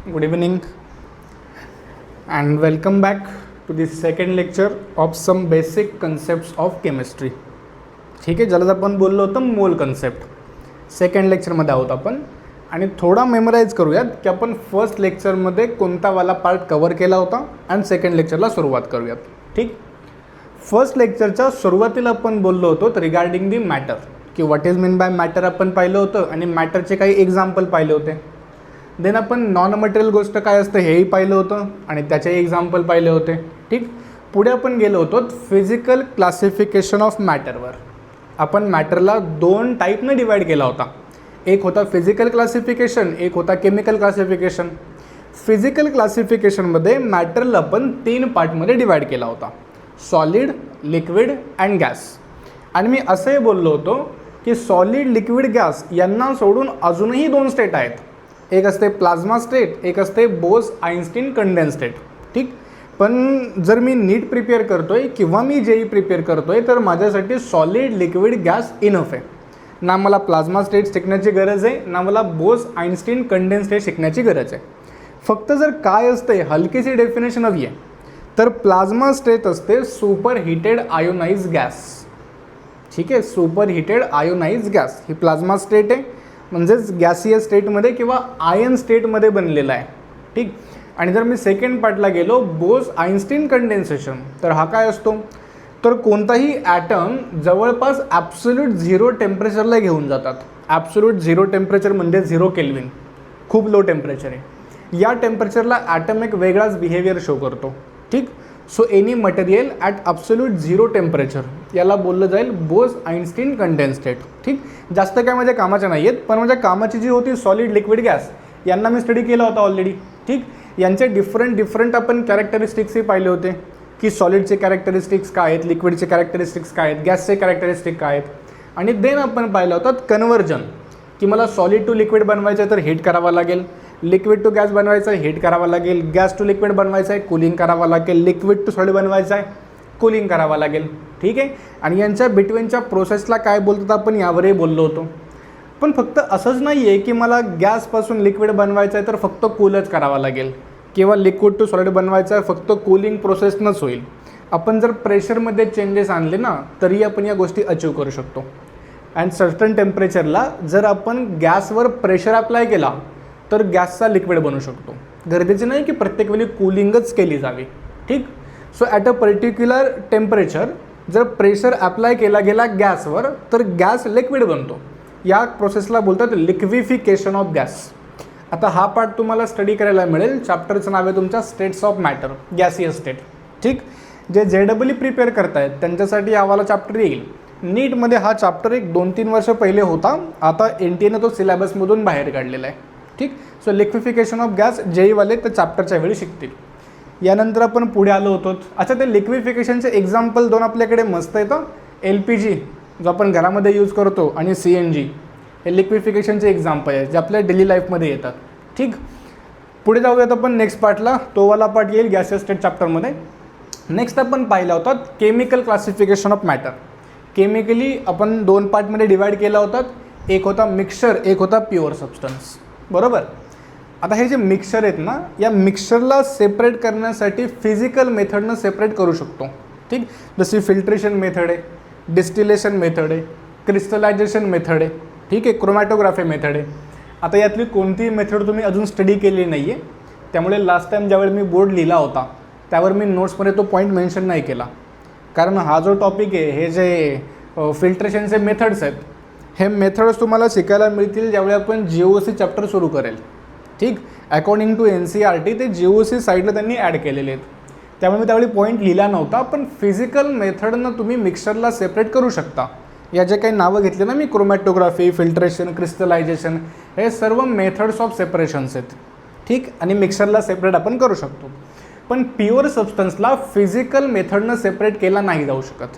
Good evening and welcome back to the second lecture of some basic concepts of chemistry. ठीक आहे, ज्याला आपण बोललो होतं मोल कन्सेप्ट. सेकंड लेक्चरमध्ये आहोत आपण आणि थोडा मेमराईज करूयात की आपण फर्स्ट लेक्चरमध्ये कोणता वाला पार्ट कवर केला होता आणि सेकंड लेक्चरला सुरुवात करूयात. ठीक, फर्स्ट लेक्चरच्या सुरुवातीला आपण बोललो होतो रिगार्डिंग दी मॅटर की what is mean by matter आपण पाहिलं होतं आणि मॅटरचे काही एक्झाम्पल पाहिले होते. देन आपण नॉन मटेरियल गोष्ट काय असतं हेही पाहिलं होतं आणि त्याचे एक्झाम्पल पाहिले होते. ठीक, पुढे आपण गेलो होतो फिजिकल क्लासिफिकेशन ऑफ मॅटरवर. आपण मॅटरला दोन टाईपनं डिवाईड केला होता. एक होता फिजिकल क्लासिफिकेशन, एक होता केमिकल क्लासिफिकेशन. फिजिकल क्लासिफिकेशनमध्ये मॅटरला आपण 3 पार्टमध्ये डिवाईड केला होता, सॉलिड, लिक्विड अँड गॅस. आणि मी असंही बोललो होतो की सॉलिड, लिक्विड, गॅस यांना सोडून अजूनही 2 स्टेट आहेत. एक असते प्लाझ्मा स्टेट, एक असते बोस आइन्स्टीन कंडेन्स स्टेट. ठीक, पण जर मी नीट प्रिपेअर करतोय किंवा मी जेई प्रिपेअर करतोय तर माझ्यासाठी सॉलिड, लिक्विड, गॅस इनफ आहे. ना मला प्लाझ्मा स्टेट शिकण्याची गरज आहे, ना मला बोस आइन्स्टीन कंडेन्स स्टेट शिकण्याची गरज आहे. फक्त जर काय असते हलकीशी डेफिनेशन हवी आहे तर प्लाझ्मा स्टेट असते सुपर हिटेड आयोनाइज गॅस. ठीक आहे, सुपर हिटेड आयोनाइज गॅस ही प्लाझ्मा स्टेट आहे, म्हणजेच गॅसियस स्टेटमध्ये किंवा आयन स्टेटमध्ये बनलेला आहे. ठीक, आणि जर मी सेकंड पार्टला गेलो बोस आइन्स्टीन कंडेन्सेशन, तर हा काय असतो तर कोणताही ॲटम जवळपास ॲब्सोल्यूट 0 टेम्परेचरला घेऊन जातात. ॲब्सोल्यूट 0 टेम्परेचर म्हणजे 0 केल्विन, खूप लो टेम्परेचर आहे. या टेम्परेचरला ॲटम एक वेगळाच बिहेवियर शो करतो. ठीक, so any material at absolute 0 temperature याला बोललं जाईल बोस आइन्स्टीन कंडेन्स स्टेट. ठीक, जास्त काय माझ्या कामाच्या नाही आहेत, पण माझ्या कामाची जी होती सॉलिड, लिक्विड, गॅस यांना मी स्टडी केला होता ऑलरेडी. ठीक, यांचे डिफरंट आपण कॅरेक्टरिस्टिक्सही पाहिले होते की सॉलिडचे कॅरेक्टरिस्टिक्स काय आहेत, लिक्विडचे कॅरेक्टरिस्टिक्स काय आहेत, गॅसचे कॅरेक्टरिस्टिक काय आहेत. आणि देन आपण पाहिलं होतं कन्व्हर्जन की मला सॉलिड टू लिक्विड बनवायचं आहे तर हीट करावं लागेल, लिक्विड टू गॅस बनवायचं आहे हीट करावं लागेल, गॅस टू लिक्विड बनवायचं आहे कूलिंग करावं लागेल, लिक्विड टू सॉलिड बनवायचं आहे कूलिंग करावं लागेल. ठीक आहे, आणि यांच्या बिटवीनच्या प्रोसेसला काय बोलतात आपण यावरही बोललो होतो. पण फक्त असंच नाही आहे की मला गॅसपासून लिक्विड बनवायचं आहे तर फक्त कूलच करावं लागेल किंवा लिक्विड टू सॉलिड बनवायचं आहे फक्त कूलिंग प्रोसेसनंच होईल. आपण जर प्रेशरमध्ये चेंजेस आणले ना तरी आपण या गोष्टी अचीव करू शकतो. अँड सर्टन टेम्परेचरला जर आपण गॅसवर प्रेशर अप्लाय केला तर गॅसचा लिक्विड बनू शकतो. गरजेचे नाही की प्रत्येक वेळी कूलिंगच केली जावी. ठीक, so at a particular temperature जर प्रेशर अप्लाय केला गेला गॅसवर तर गॅस लिक्विड बनतो. या प्रोसेसला बोलतात लिक्विफिकेशन ऑफ गॅस. आता हा पार्ट तुम्हाला स्टडी करायला मिळेल. चॅप्टरचं नाव आहे तुमच्या states of matter, gaseous state. ठीक, जे JEE प्रिपेअर करतायत त्यांच्यासाठी हा वाला चॅप्टर येईल. नीटमध्ये हा चॅप्टर एक 2-3 वर्ष पहिले होता, आता NTAने तो सिलेबसमधून बाहेर काढलेला आहे. ठीक, सो लिक्विफिकेशन ऑफ गॅस जेईवाले त्या चॅप्टरच्या वेळी शिकतील. यानंतर आपण पुढे आलो होतो. अच्छा, ते लिक्विफिकेशनचे एक्झाम्पल 2 आपल्याकडे मस्त येतं. LPG जो आपण घरामध्ये यूज करतो आणि CNG हे लिक्विफिकेशनचे एक्झाम्पल आहेत जे आपल्या डेली लाईफमध्ये येतात. ठीक, पुढे जाऊयात आपण नेक्स्ट पार्टला. तो वाला पार्ट येईल गॅसियस स्टेट चॅप्टरमध्ये. नेक्स्ट आपण पाहिला होता chemical classification of matter. Chemically आपण 2 पार्टमध्ये डिवाईड केला होता. एक होता मिक्सचर, एक होता प्युअर सबस्टन्स. बरोबर. आता हे जे मिक्सचर आहेत ना, या मिक्सचरला सेपरेट करण्यासाठी फिजिकल मेथडनं सेपरेट करू शकतो. ठीक, जशी फिल्ट्रेशन मेथड आहे, डिस्टिलेशन मेथड आहे, क्रिस्टलायझेशन मेथड आहे. ठीक आहे, क्रोमॅटोग्राफी मेथड आहे. आता यातली कोणतीही मेथड तुम्ही अजून स्टडी केली नाही आहे, त्यामुळे लास्ट टाईम ज्यावेळी मी बोर्ड लिहिला होता त्यावर मी नोट्समध्ये तो पॉईंट मेन्शन नाही केला. कारण हा जो टॉपिक आहे हे जे फिल्ट्रेशनचे मेथड्स आहेत हे मेथड्स तुम्हाला शिकायला मिळतील ज्यावेळी आपण GOC चॅप्टर सुरू करेल. ठीक, अकॉर्डिंग टू NCERT ते GOC साईडला त्यांनी ॲड केलेले आहेत, त्यामुळे मी त्यावेळी पॉईंट लिहिला नव्हता. पण फिजिकल मेथडनं तुम्ही मिक्सचरला सेपरेट करू शकता. या जे काही नावं घेतले ना मी, क्रोमॅटोग्राफी, फिल्ट्रेशन, क्रिस्टलायझेशन, हे सर्व मेथड्स ऑफ सेपरेशन्स आहेत. ठीक, आणि मिक्सचरला सेपरेट आपण करू शकतो. पण प्युअर सबस्टन्सला फिजिकल मेथडनं सेपरेट केला नाही जाऊ शकत.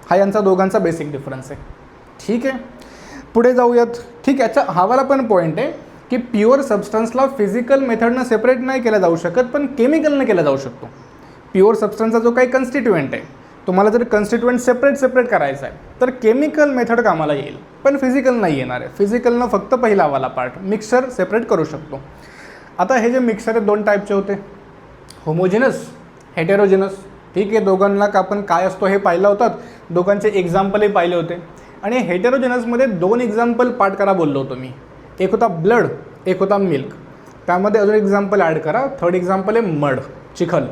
हा यांचा दोघांचा बेसिक डिफरन्स आहे. ठीक आहे, पुढे जाऊयात. ठीक, याचा हावाला पण पॉईंट आहे की प्युअर सबस्टन्सला फिजिकल मेथडनं सेपरेट नाही केला जाऊ शकत, पण केमिकलनं केला जाऊ शकतो. प्युअर सबस्टन्सचा जो काही कन्स्टिट्युएंट आहे, तुम्हाला जर कन्स्टिट्युएंट सेपरेट करायचा आहे तर केमिकल मेथड कामाला येईल, पण फिजिकल नाही येणार आहे. फिजिकलनं फक्त पहिला वाला पार्ट मिक्सचर सेपरेट करू शकतो. आता हे जे मिक्सर आहे 2 टाईपचे होते, होमोजिनस, हेटेरोजिनस. ठीक आहे, दोघांना आपण काय असतो हे पाहिलं होतं, दोघांचे एक्झाम्पलही पाहिले होते. आणि हेटेरोजिनसमध्ये 2 एक्झाम्पल पाठ करा बोललो होतो मी. एक होता ब्लड, एक होता मिल्क. त्यामध्ये अजून एक्झाम्पल ॲड करा. थर्ड एक्झाम्पल आहे मड, चिखल.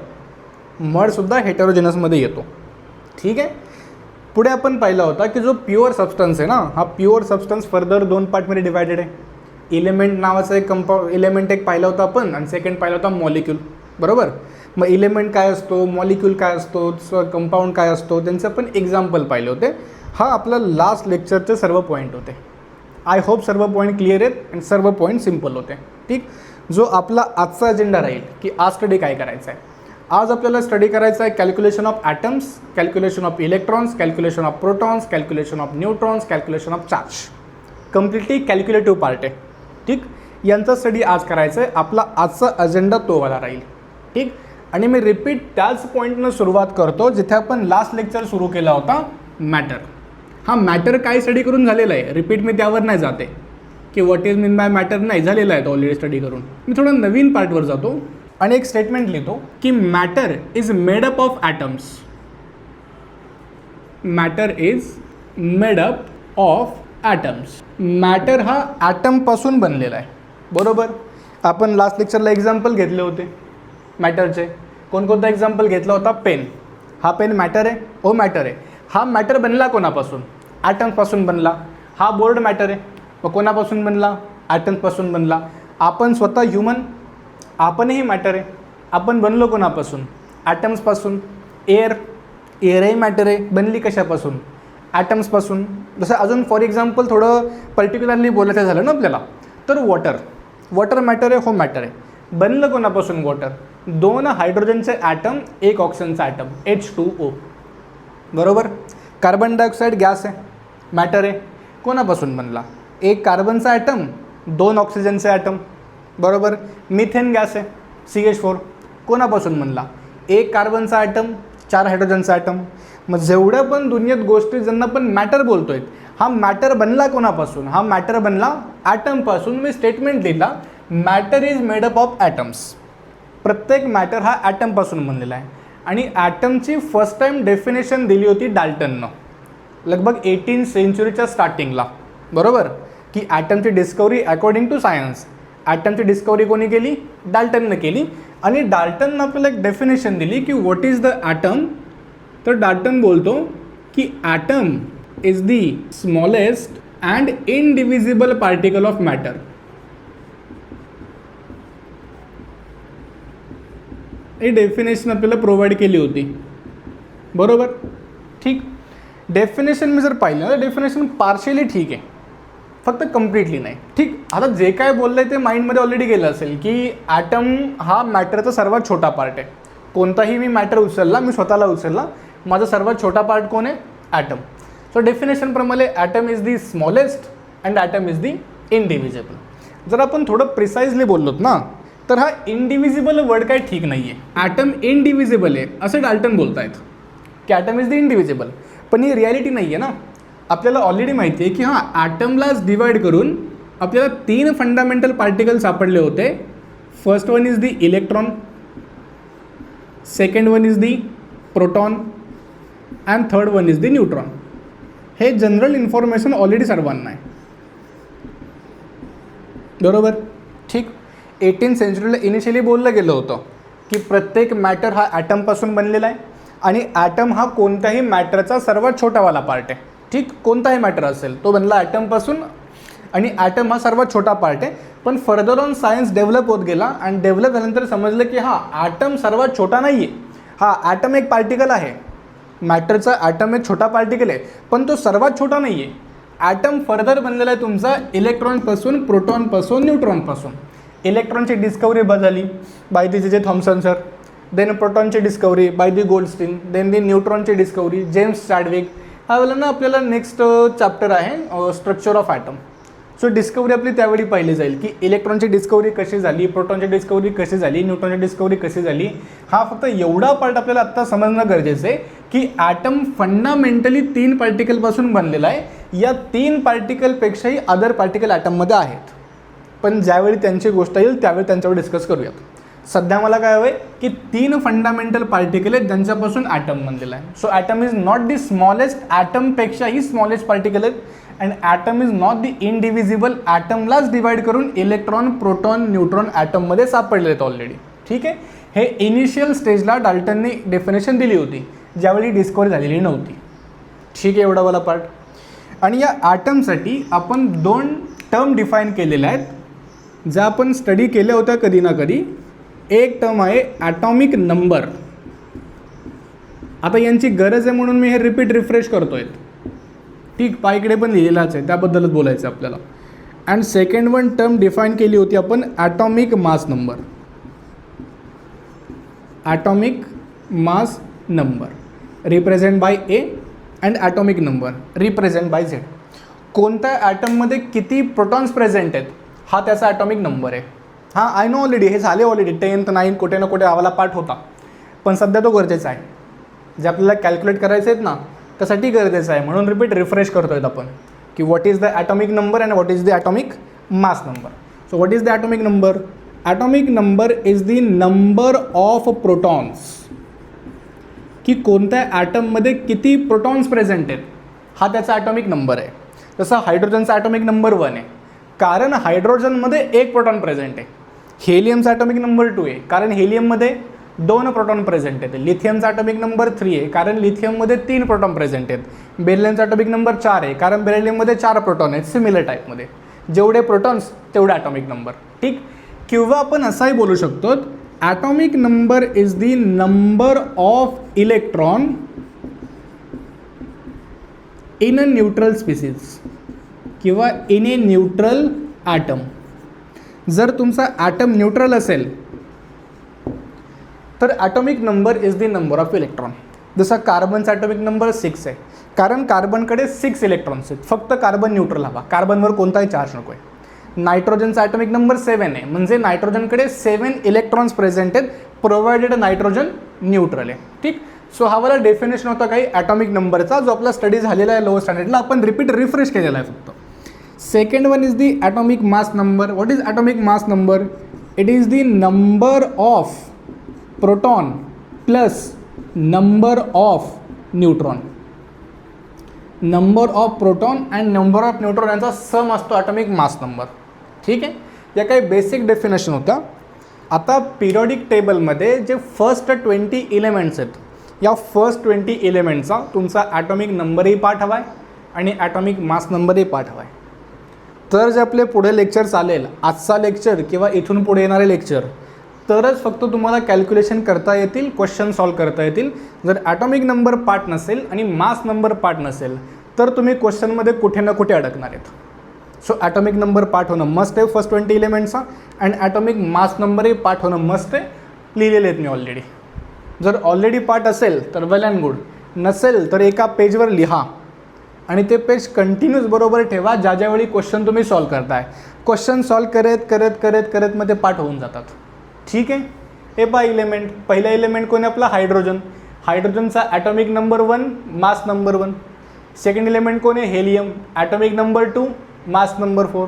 मडसुद्धा हेटेरोजिनसमध्ये येतो. ठीक आहे. पुढे आपण पाहिला होता की जो प्युअर सबस्टन्स आहे ना, हा प्युअर सबस्टन्स फर्दर 2 पार्टमध्ये डिवायडेड आहे. इलेमेंट नावाचा एक इलेमेंट एक पाहिला होता आपण, आणि सेकंड पाहिला होता मॉलिक्यूल. बरोबर. मग इलेमेंट काय असतो, मॉलिक्यूल काय असतो, कंपाऊंड काय असतो, त्यांचं पण एक्झाम्पल पाहिले होते. हा आपला लास्ट लेक्चरचे सर्व पॉईंट होते. आय होप सर्व पॉईंट क्लिअर आहेत आणि सर्व पॉईंट सिम्पल होते. ठीक. जो आपला आजचा अजेंडा राहील की आज स्टडी काय करायचा आहे. आज आपल्याला स्टडी करायचा आहे calculation of atoms, calculation of electrons, calculation of protons, calculation of neutrons, calculation of charge. Completely calculative part आहे. ठीक. यांचा स्टडी आज करायचा आहे. आपला आजचा अजेंडा तो वाला राहील. ठीक. आणि मी रिपीट त्याच पॉईंटनं सुरुवात करतो जिथे आपण लास्ट लेक्चर सुरू केला होता, मॅटर. हा मॅटर काय स्टडी करून झालेला आहे, रिपीट मी त्यावर नाही जाते की what is mean by matter, नाही झालेला आहे तो ऑलरेडी स्टडी करून. मी थोडं नवीन पार्टवर जातो आणि एक स्टेटमेंट लिहितो की matter is made up of atoms. Matter is made up of atoms. Matter हा ॲटमपासून बनलेला आहे. बरोबर. आपण लास्ट लेक्चरला एक्झाम्पल घेतले होते मॅटरचे. कोणकोणता एक्झाम्पल घेतला होता, पेन. हा पेन मॅटर आहे, हो मॅटर आहे. हा मॅटर बनला कोणापासून, ॲटम्सपासून बनला. हा बोर्ड मॅटर आहे, मग कोणापासून बनला, ॲटम्सपासून बनला. आपण स्वतः ह्युमन, आपणही मॅटर आहे. आपण बनलो कोणापासून, ॲटम्सपासून. एअरही मॅटर आहे, बनली कशापासून, ॲटम्सपासून. जसं अजून फॉर एक्झाम्पल थोडं पर्टिक्युलरली बोलायचं झालं ना आपल्याला, तर वॉटर मॅटर आहे, हो मॅटर आहे. बनलं कोणापासून वॉटर, 2 हायड्रोजनचे ॲटम, 1 ऑक्सिजनचा ॲटम, H2O. बरोबर. कार्बन डायऑक्साईड गॅस आहे, मॅटर आहे. कोणापासून बनला, 1 कार्बनचा ॲटम, 2 ऑक्सिजनचे ॲटम. बरोबर. मिथेन गॅस आहे, CH4. कोणापासून बनला, 1 कार्बनचा ॲटम, 4 हायड्रोजनचा ॲटम. मग जेवढ्या पण दुनियेत गोष्टी ज्यांना पण मॅटर बोलतोय, हा मॅटर बनला कोणापासून, हा मॅटर बनला ॲटमपासून. मी स्टेटमेंट लिहिला, matter is made up of atoms. प्रत्येक मॅटर हा ॲटमपासून बनलेला आहे. आणि ॲटमची फर्स्ट टाईम डेफिनेशन दिली होती डाल्टननं, लगभग 18th सेंचुरीच्या स्टार्टिंगला. बरोबर. की ॲटमची डिस्कवरी अकॉर्डिंग टू सायन्स, ॲटमची डिस्कवरी कोणी केली, डाल्टननं केली. आणि डाल्टननं आपल्याला एक डेफिनेशन दिली की व्हॉट इज द ॲटम. तर डाल्टन बोलतो की atom is the smallest and indivisible particle of matter. ही डेफिनेशन आपल्याला प्रोव्हाइड केली होती. बरोबर. ठीक. डेफिनेशन मी जर पाहिलं तर डेफिनेशन पार्शियली ठीक आहे, फक्त कम्प्लिटली नाही. ठीक. आता जे काय बोललं आहे ते माइंडमध्ये ऑलरेडी गेलं असेल की ॲटम हा मॅटरचा सर्वात छोटा पार्ट आहे. कोणताही मी मॅटर उचलला, मी स्वतःला उचलला, माझा सर्वात छोटा पार्ट कोण आहे, ॲटम. सो डेफिनेशनप्रमाणे atom is the smallest and atom is the indivisible. जर आपण थोडं प्रिसाइजली बोललोत ना, तर हा इनडिव्हिजिबल वर्ड काय ठीक नाही आहे. ॲटम इनडिव्हिजिबल आहे असं डाल्टन बोलत आहेत की ॲटम इज द इनडिव्हिजिबल. पण ही रियालिटी नाही आहे ना. आपल्याला ऑलरेडी माहिती आहे की हां, ॲटमलाच डिवाइड करून आपल्याला 3 फंडामेंटल पार्टिकल सापडले होते. First one is the electron, second one is the proton and third one is the neutron. हे जनरल इन्फॉर्मेशन ऑलरेडी सर्वांना आहे. बरोबर. ठीक. 18th सेंचुरीला इनिशियली बोललं गेलं होतं की प्रत्येक मॅटर हा ॲटमपासून बनलेला आहे आणि ॲटम हा कोणत्याही मॅटरचा सर्वात छोटावाला पार्ट आहे. ठीक. कोणताही मॅटर असेल तो बनला ॲटमपासून आणि ॲटम हा सर्वात छोटा पार्ट आहे. पण फर्दर ऑन सायन्स डेव्हलप होत गेला आणि डेव्हलप झाल्यानंतर समजलं की हा ॲटम सर्वात छोटा नाही आहे. हा ॲटम एक पार्टिकल आहे, मॅटरचा ॲटम एक छोटा पार्टिकल आहे, पण तो सर्वात छोटा नाही आहे. ॲटम फर्दर बनलेला आहे तुमचा इलेक्ट्रॉनपासून, प्रोटॉनपासून, न्यूट्रॉनपासून. इलेक्ट्रॉनची डिस्कवरी झाली by the J Thomson sir, then प्रोटॉनची discovery by the Goldstein, then the न्यूट्रॉनची डिस्कवरी जेम्स चॅडविक. हा वेळेला ना आपल्याला नेक्स्ट चॅप्टर आहे structure of atom. So discovery आपली त्यावेळी पाहिली जाईल की इलेक्ट्रॉनची डिस्कवरी कशी झाली, प्रोटॉनची डिस्कवरी कशी झाली, न्यूट्रॉनची डिस्कवरी कशी झाली. हा फक्त एवढा पार्ट आपल्याला आत्ता समजणं गरजेचं आहे की ॲटम फंडामेंटली 3 पार्टिकलपासून बनलेला आहे. या 3 पार्टिकलपेक्षाही अदर पार्टिकल ॲटममध्ये आहेत. पण ज्यावेळी त्यांची गोष्ट येईल त्यावेळी त्यांच्यावर डिस्कस करूयात. सध्या मला काय हवं आहे की 3 फंडामेंटल पार्टिकल आहेत ज्यांच्यापासून ॲटम बनलेला आहे. So atom is not the smallest, ॲटमपेक्षाही स्मॉलेस्ट पार्टिकल आहेत. And atom is not the indivisible, ॲटमलाच डिवाइड करून इलेक्ट्रॉन, प्रोटॉन, न्यूट्रॉन ॲटममध्ये सापडले आहेत ऑलरेडी. ठीक आहे, हे इनिशियल स्टेजला डाल्टनने डेफिनेशन दिली होती ज्यावेळी डिस्कवरी झालेली नव्हती. ठीक आहे, एवढा वाला पार्ट. आणि या ॲटमसाठी आपण 2 टर्म डिफाईन केलेल्या आहेत ज्या आपण स्टडी केल्या होत्या कधी ना कधी. एक टर्म आहे ॲटॉमिक नंबर. आता यांची गरज आहे म्हणून मी हे रिफ्रेश करतो आहे. ठीक, पायकडे पण लिहिलेलाच आहे, त्याबद्दलच बोलायचं आहे आपल्याला. And second one term define केली होती आपण atomic mass number. Atomic mass number represent by A and atomic number represent by Z. कोणत्या ॲटममध्ये किती प्रोटॉन्स प्रेझेंट आहेत हा त्याचा ॲटॉमिक नंबर आहे. हां, आय नो ऑलरेडी, हे झाले ऑलरेडी 10th 9th कुठे ना कुठे आम्हाला पाठ होता, पण सध्या तो गरजेचा आहे. जे आपल्याला कॅल्क्युलेट करायचे आहेत ना त्यासाठी गरजेचं आहे, म्हणून रिफ्रेश करतो आहेत आपण की what is the atomic number and what is the atomic mass number. So what is the atomic number? Atomic number is the number of protons, की कोणत्या ॲटममध्ये किती प्रोटॉन्स प्रेझेंट आहेत हा त्याचा ॲटॉमिक नंबर आहे. जसं हायड्रोजनचा ॲटॉमिक नंबर 1 आहे कारण हायड्रोजनमध्ये 1 प्रोटॉन प्रेझेंट आहे. हेलियमचा ॲटॉमिक नंबर 2 आहे कारण हेलियममध्ये 2 प्रोटॉन प्रेझेंट आहेत. लिथियमचा ॲटॉमिक नंबर 3 आहे कारण लिथियममध्ये 3 प्रोटॉन प्रेझेंट आहेत. बेरिलियमचा ॲटॉमिक नंबर 4 आहे कारण बेरिलियममध्ये 4 प्रोटॉन आहेत सिमिलर टाईपमध्ये. जेवढे प्रोटॉन्स तेवढे ॲटॉमिक नंबर. ठीक, किंवा आपण असाही बोलू शकतो atomic number is the number of electron in a neutral species किंवा इन ए न्यूट्रल ॲटम. जर तुमचा ॲटम न्यूट्रल असेल तर atomic number is the number of electron. जसा कार्बनचा ॲटॉमिक नंबर 6 आहे कारण कार्बनकडे 6 इलेक्ट्रॉन्स आहेत. फक्त कार्बन न्यूट्रल हवा, कार्बनवर कोणताही चार्ज नको आहे. नायट्रोजनचा ॲटॉमिक नंबर 7 आहे म्हणजे नायट्रोजनकडे 7 इलेक्ट्रॉन्स प्रेझेंट आहेत प्रोव्हाइडेड नायट्रोजन न्यूट्रल आहे. ठीक, सो हा वाला डेफिनेशन होता काही ॲटॉमिक नंबरचा जो आपला स्टडी झालेला आहे लोअर स्टँडर्डला, आपण रिफ्रेश केलेला आहे फक्त. Second one is the atomic mass number. What is atomic mass number? It is the number of proton plus number of neutron. Number of proton and number of neutron यांचा सम असतो atomic mass number. ठीक आहे, या काही basic definition होत्या. आता periodic टेबलमध्ये जे फर्स्ट 20 एलिमेंट्स आहेत या फर्स्ट 20 एलिमेंटचा तुमचा ॲटॉमिक नंबरही पाठ हवा आहे आणि ॲटॉमिक मास नंबरही पाठ हवा आहे. तर जे आपले पुढे लेक्चर चालेल, आजचा लेक्चर किंवा इथून पुढे येणारे लेक्चर, तरच फक्त तुम्हाला कॅल्क्युलेशन करता येतील, क्वेश्चन सॉल्व करता येतील. जर ॲटॉमिक नंबर पाठ नसेल आणि मास नंबर पाठ नसेल तर तुम्ही क्वेश्चनमध्ये कुठे ना कुठे अडकणार आहेत. सो ॲटॉमिक नंबर पाठ होणं मस्ट आहे फर्स्ट 20 एलिमेंट्सचा अँड ॲटॉमिक मास नंबरही पाठ होणं मस्ट आहे. लिहिलेले आहेत मी ऑलरेडी. जर ऑलरेडी पाठ असेल तर वेल अँड गुड, नसेल तर एका पेजवर लिहा आणि ते पेज कंटिन्यूस बरोबर ठेवा ज्या ज्यावेळी क्वेश्चन तुम्ही सॉल्व करताय. क्वेश्चन सॉल्व करत करत करत करत मग ते पाठ होऊन जातात. ठीक आहे, हे पहा एलिमेंट. पहिला एलिमेंट कोण आहे आपला? हायड्रोजन. हायड्रोजनचा atomic number 1, mass number 1. Second element कोण आहे? Helium. Atomic number 2, mass number 4.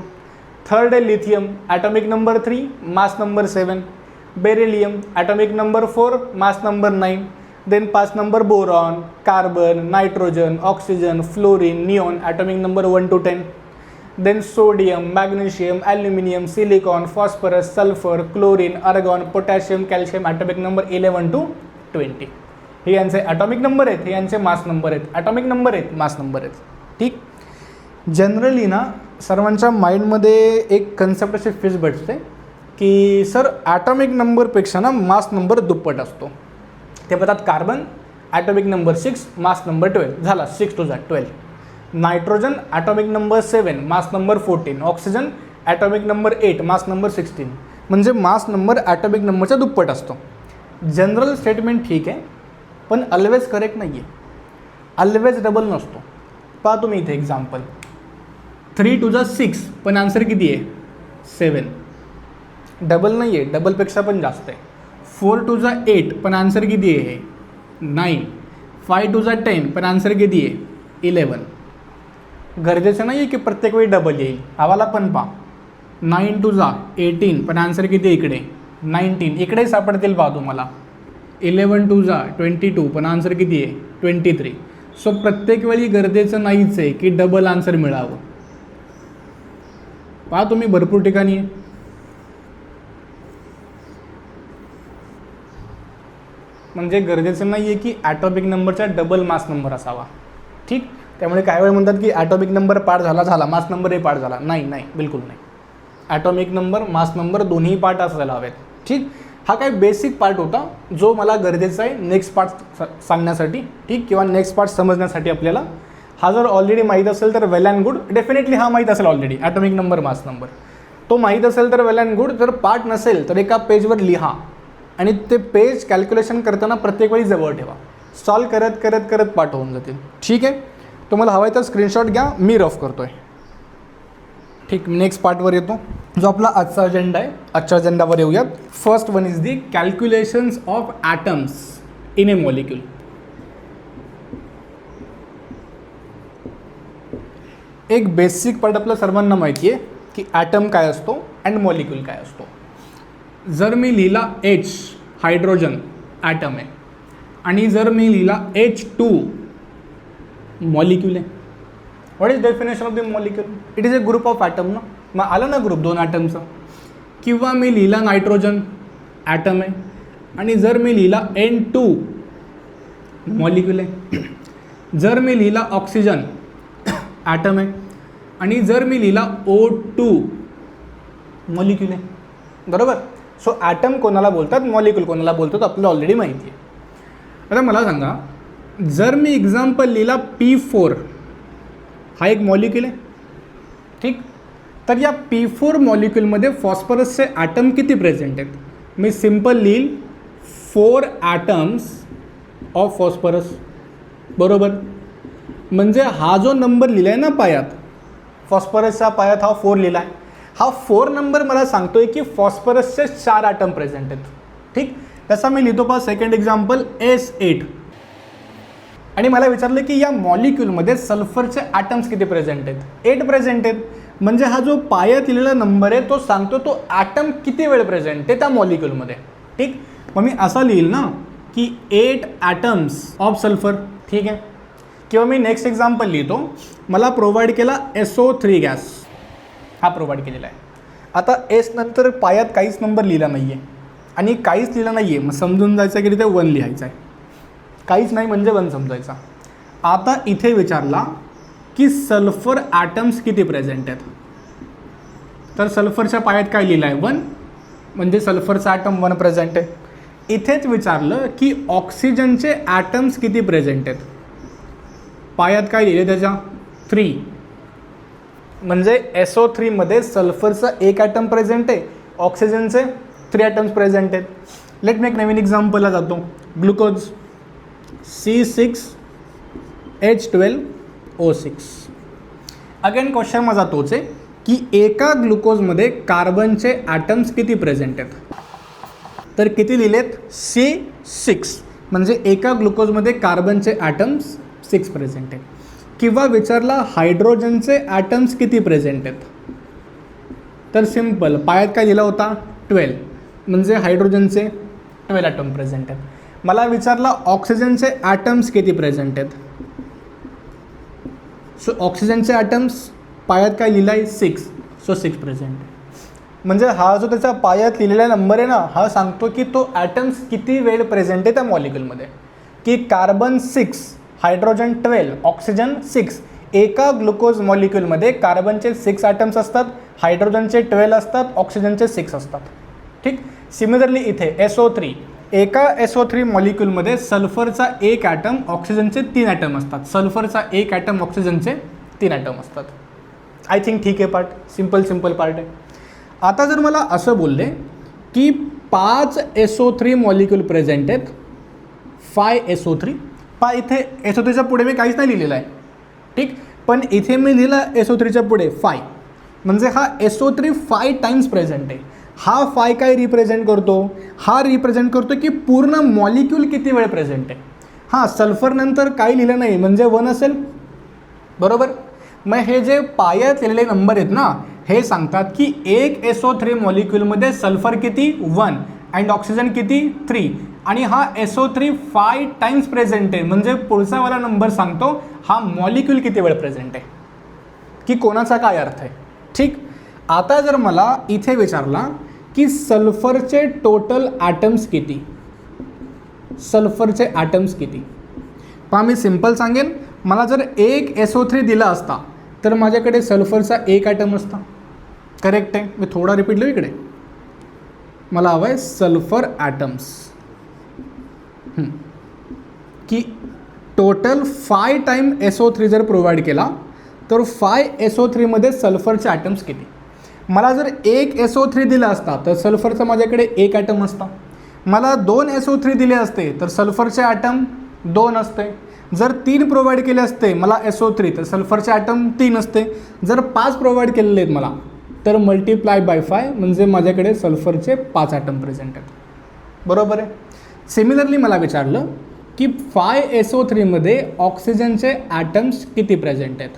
Third आहे lithium. Atomic number 3, mass number 7. Beryllium. Atomic number 4, mass number 9. Then 5 number boron, carbon, nitrogen, oxygen, fluorine, neon. Atomic number 1 to 10. Then sodium, magnesium, aluminium, silicon, phosphorus, sulphur, chlorine, argon, potassium, calcium. Atomic number 11 to 20. हे यांचे atomic number आहेत, हे यांचे mass number आहेत. Atomic number आहेत, mass number आहेत. ठीक, generally ना सर्वांच्या माइंडमध्ये एक कन्सेप्ट अशी फिक्स बसते की सर ॲटॉमिक नंबरपेक्षा ना मास नंबर दुप्पट असतो. ते म्हणतात carbon atomic number 6, mass number 12. झाला 6 to 12. Nitrogen atomic number 7, mass number 14. Oxygen atomic number 8, mass number 16. म्हणजे मास नंबर ॲटॉमिक नंबरच्या दुप्पट असतो. जनरल स्टेटमेंट ठीक आहे पण ऑलवेज करेक्ट नाही आहे. ऑलवेज डबल नसतो. पहा तुम्ही इथे एक्झाम्पल 3 to 6 पण आन्सर किती आहे? 7. डबल नाही आहे, डबलपेक्षा पण जास्त आहे. 4 to 8 पण आन्सर किती आहे? 9. 5 to 10 पण आन्सर किती आहे? 11. गरजेचं नाही आहे की प्रत्येक वेळी डबल येईल. आम्हाला पण पहा 9 टू जा 18, पण आन्सर किती इकडे 19, इकडे सापडतील पहा तुम्हाला. 11 टू जा 22, पण आन्सर किती आहे 23. सो प्रत्येक वेळी गरजेचं नाहीच आहे की डबल आन्सर मिळावं. पहा तुम्ही भरपूर ठिकाणी म्हणजे गरजेचं नाही आहे की ॲटॉमिक नंबरचा डबल मास नंबर असावा. ठीक, त्यामुळे काय वेळ म्हणतात की ॲटॉमिक नंबर पार्ट झाला मास नंबरही पार्ट झाला. नाही, बिलकुल नाही. ॲटॉमिक नंबर मास नंबर दोन्ही पार्ट असायला हवेत. ठीक, हा काय बेसिक पार्ट होता जो मला गरजेचा आहे नेक्स्ट पार्ट सांगण्यासाठी. ठीक, किंवा नेक्स्ट पार्ट समजण्यासाठी आपल्याला. हा जर ऑलरेडी माहीत असेल तर वेल अँड गुड. डेफिनेटली हा माहीत असेल already, atomic number mass number तो माहीत असेल तर वेल अँड गुड. जर पार्ट नसेल तर एका पेजवर लिहा आणि ते पेज कॅल्क्युलेशन करताना प्रत्येक वेळी जवळ ठेवा. सॉल्व करत करत करत पाठ होऊन जातील. ठीक आहे, तुम्हाला हवा आहे तर स्क्रीनशॉट घ्या, मी रफ करतोय. ठीक, नेक्स्ट पार्टवर येतो जो आपला आजचा अजेंडा आहे. आजच्या अजेंडावर येऊयात. First one is the calculations of atoms in a molecule. एक बेसिक पार्ट आपल्या सर्वांना माहिती आहे की ॲटम काय असतो अँड मॉलिक्यूल काय असतो. जर मी लिहिला H हायड्रोजन ॲटम आहे आणि जर मी लिहिला H2 मॉलिक्यूल आहे. What is definition of the molecule? It is a group of atom ना. मग आलं ना ग्रुप 2 ॲटमचा. किंवा मी लिहिला नायट्रोजन ॲटम आहे आणि जर मी लिहिला N2 मॉलिक्यूल आहे. जर मी लिहिला ऑक्सिजन ॲटम आहे आणि जर मी लिहिला O2 मॉलिक्यूल आहे. बरोबर. सो ॲटम कोणाला बोलतात, मॉलिक्यूल कोणाला बोलतात आपल्याला ऑलरेडी माहिती आहे. आता मला सांगा, जर मी एक्झाम्पल लिहिला P4 हा एक मॉलिक्यूल आहे. ठीक, तर या P4 मॉलिक्यूलमध्ये फॉस्फरसचे ॲटम किती प्रेझेंट आहेत? मी सिम्पल लिहिल 4 ॲटम्स ऑफ फॉस्फरस. बरोबर. म्हणजे हा जो नंबर लिहिला आहे ना पायात, फॉस्फरसच्या पायात हा 4 लिहिला आहे. हा 4 नंबर मला सांगतोय की फॉस्फरसचे 4 ॲटम प्रेझेंट आहेत. ठीक, तसा मी लिहितो पहा सेकंड एक्झाम्पल S8 आणि मला विचारलं की या मॉलिक्यूलमध्ये सल्फरचे ॲटम्स किती प्रेझेंट आहेत? 8 प्रेझेंट आहेत. म्हणजे हा जो पायात लिहिलेला नंबर आहे तो सांगतो तो ॲटम किती वेळ प्रेझेंट आहे त्या मॉलिक्यूलमध्ये. ठीक, मग मी असा लिहिल ना की 8 ॲटम्स ऑफ सल्फर. ठीक आहे, किंवा मी नेक्स्ट एक्झाम्पल लिहितो, मला प्रोव्हाइड केला SO3 गॅस, हा प्रोव्हाइड केलेला आहे. आता एस नंतर पायात काहीच नंबर लिहिला नाही आहे आणि काहीच लिहिलं नाही आहे, मग समजून जायचं की तिथे 1 लिहायचं आहे. काहीच नाही म्हणजे 1 समजायचा. आता इथे विचारला की सल्फर ॲटम्स किती प्रेझेंट आहेत, तर सल्फरच्या पायात काय लिहिलं आहे 1, म्हणजे सल्फरचा ॲटम 1 प्रेझेंट आहे. इथेच विचारलं की ऑक्सिजनचे ॲटम्स किती प्रेझेंट आहेत, पायात काय लिहिले त्याच्या 3, म्हणजे SO3 मध्ये सल्फरचा 1 ॲटम प्रेझेंट आहे, ऑक्सिजनचे 3 ॲटम्स प्रेझेंट आहेत. लेट मी एक नवीन एक्झाम्पलला जातो. Glucose C6H12O6. अगेन क्वेश्चन माझा तोच आहे की एका ग्लुकोजमध्ये कार्बनचे ॲटम्स किती प्रेझेंट आहेत, तर किती लिहिलेत C6, म्हणजे एका ग्लुकोजमध्ये कार्बनचे ॲटम्स 6 प्रेझेंट आहेत. किंवा विचारला हायड्रोजनचे ॲटम्स किती प्रेझेंट आहेत, तर सिम्पल पायात काय लिहिला होता 12, म्हणजे हायड्रोजनचे 12 ॲटम प्रेझेंट आहेत. मला विचारला ऑक्सिजनचे ॲटम्स किती प्रेझेंट आहेत, सो ऑक्सिजनचे ॲटम्स पायात काय लिहिला आहे 6, सो 6 प्रेझेंट आहे. म्हणजे हा जो त्याचा पायात लिहिलेला नंबर आहे ना, हा सांगतो की तो ॲटम्स किती वेळ प्रेझेंट आहे त्या मॉलिक्यूलमध्ये. की कार्बन 6, हायड्रोजन 12, ऑक्सिजन 6. एका ग्लुकोज मॉलिक्यूलमध्ये कार्बनचे 6 ॲटम्स असतात, हायड्रोजनचे 12 असतात, ऑक्सिजनचे 6 असतात. ठीक, सिमिलरली इथे SO3, एका SO3 मॉलिक्यूलमध्ये सल्फरचा 1 ॲटम, ऑक्सिजनचे 3 ॲटम असतात. सल्फरचा 1 ॲटम, ऑक्सिजनचे 3 ॲटम असतात. आय थिंक ठीक आहे पार्ट, सिम्पल पार्ट आहे. आता जर मला असं बोलले की 5 SO3 मॉलिक्यूल प्रेझेंट आहेत, 5 SO3, इथे SO3च्या पुढे मी काहीच नाही लिहिलेलं आहे. ठीक, पण इथे मी लिहिलं SO3च्या पुढे 5, म्हणजे हा SO3 5 टाइम्स प्रेझेंट आहे. हा 5 काय रिप्रेझेंट करतो, हा रिप्रेझेंट करतो की पूर्ण मॉलिक्यूल किती वेळ प्रेझेंट आहे. हां, सल्फर नंतर काही लिहिलं नाही म्हणजे 1 असेल. बरोबर. मग हे जे पायात लिहिलेले नंबर आहेत ना, हे सांगतात की एक SO3 मॉलिक्यूलमध्ये सल्फर किती 1 अँड ऑक्सिजन किती 3 आणि हा SO3 5 टाइम्स प्रेझेंट आहे. म्हणजे पुढचा वाला नंबर सांगतो हा मॉलिक्यूल किती वेळ प्रेझेंट आहे की कोणाचा काय अर्थ आहे. ठीक, आता जर मला इथे विचारला की सल्फरचे टोटल ॲटम्स किती, सल्फरचे ॲटम्स किती, पहा मी सिम्पल सांगेन. मला जर एक SO3 दिला असता तर माझ्याकडे सल्फरचा एक ॲटम असता. करेक्ट आहे. मी थोडा रिपीट लिहू इकडे. मला हवं आहे सल्फर ॲटम्स की टोटल 5 टाइम SO3 जर प्रोव्हाइड केला तर 5 SO3 मध्ये सल्फरचे ॲटम्स किती. मला जर एक SO3 दिला असता तर सल्फरचा माझ्याकडे एक ॲटम असता. मला 2 SO3 दिले असते तर सल्फरचे ॲटम 2 असते. जर 3 प्रोव्हाइड केले असते मला SO3 तर सल्फरचे ॲटम 3 असते. जर 5 प्रोव्हाइड केलेले आहेत मला तर मल्टिप्लाय बाय 5 म्हणजे माझ्याकडे सल्फरचे 5 ॲटम प्रेझेंट आहेत. बरोबर आहे. सिमिलरली मला विचारलं की 5 SO3 मध्ये ऑक्सिजनचे ॲटम्स किती प्रेझेंट आहेत.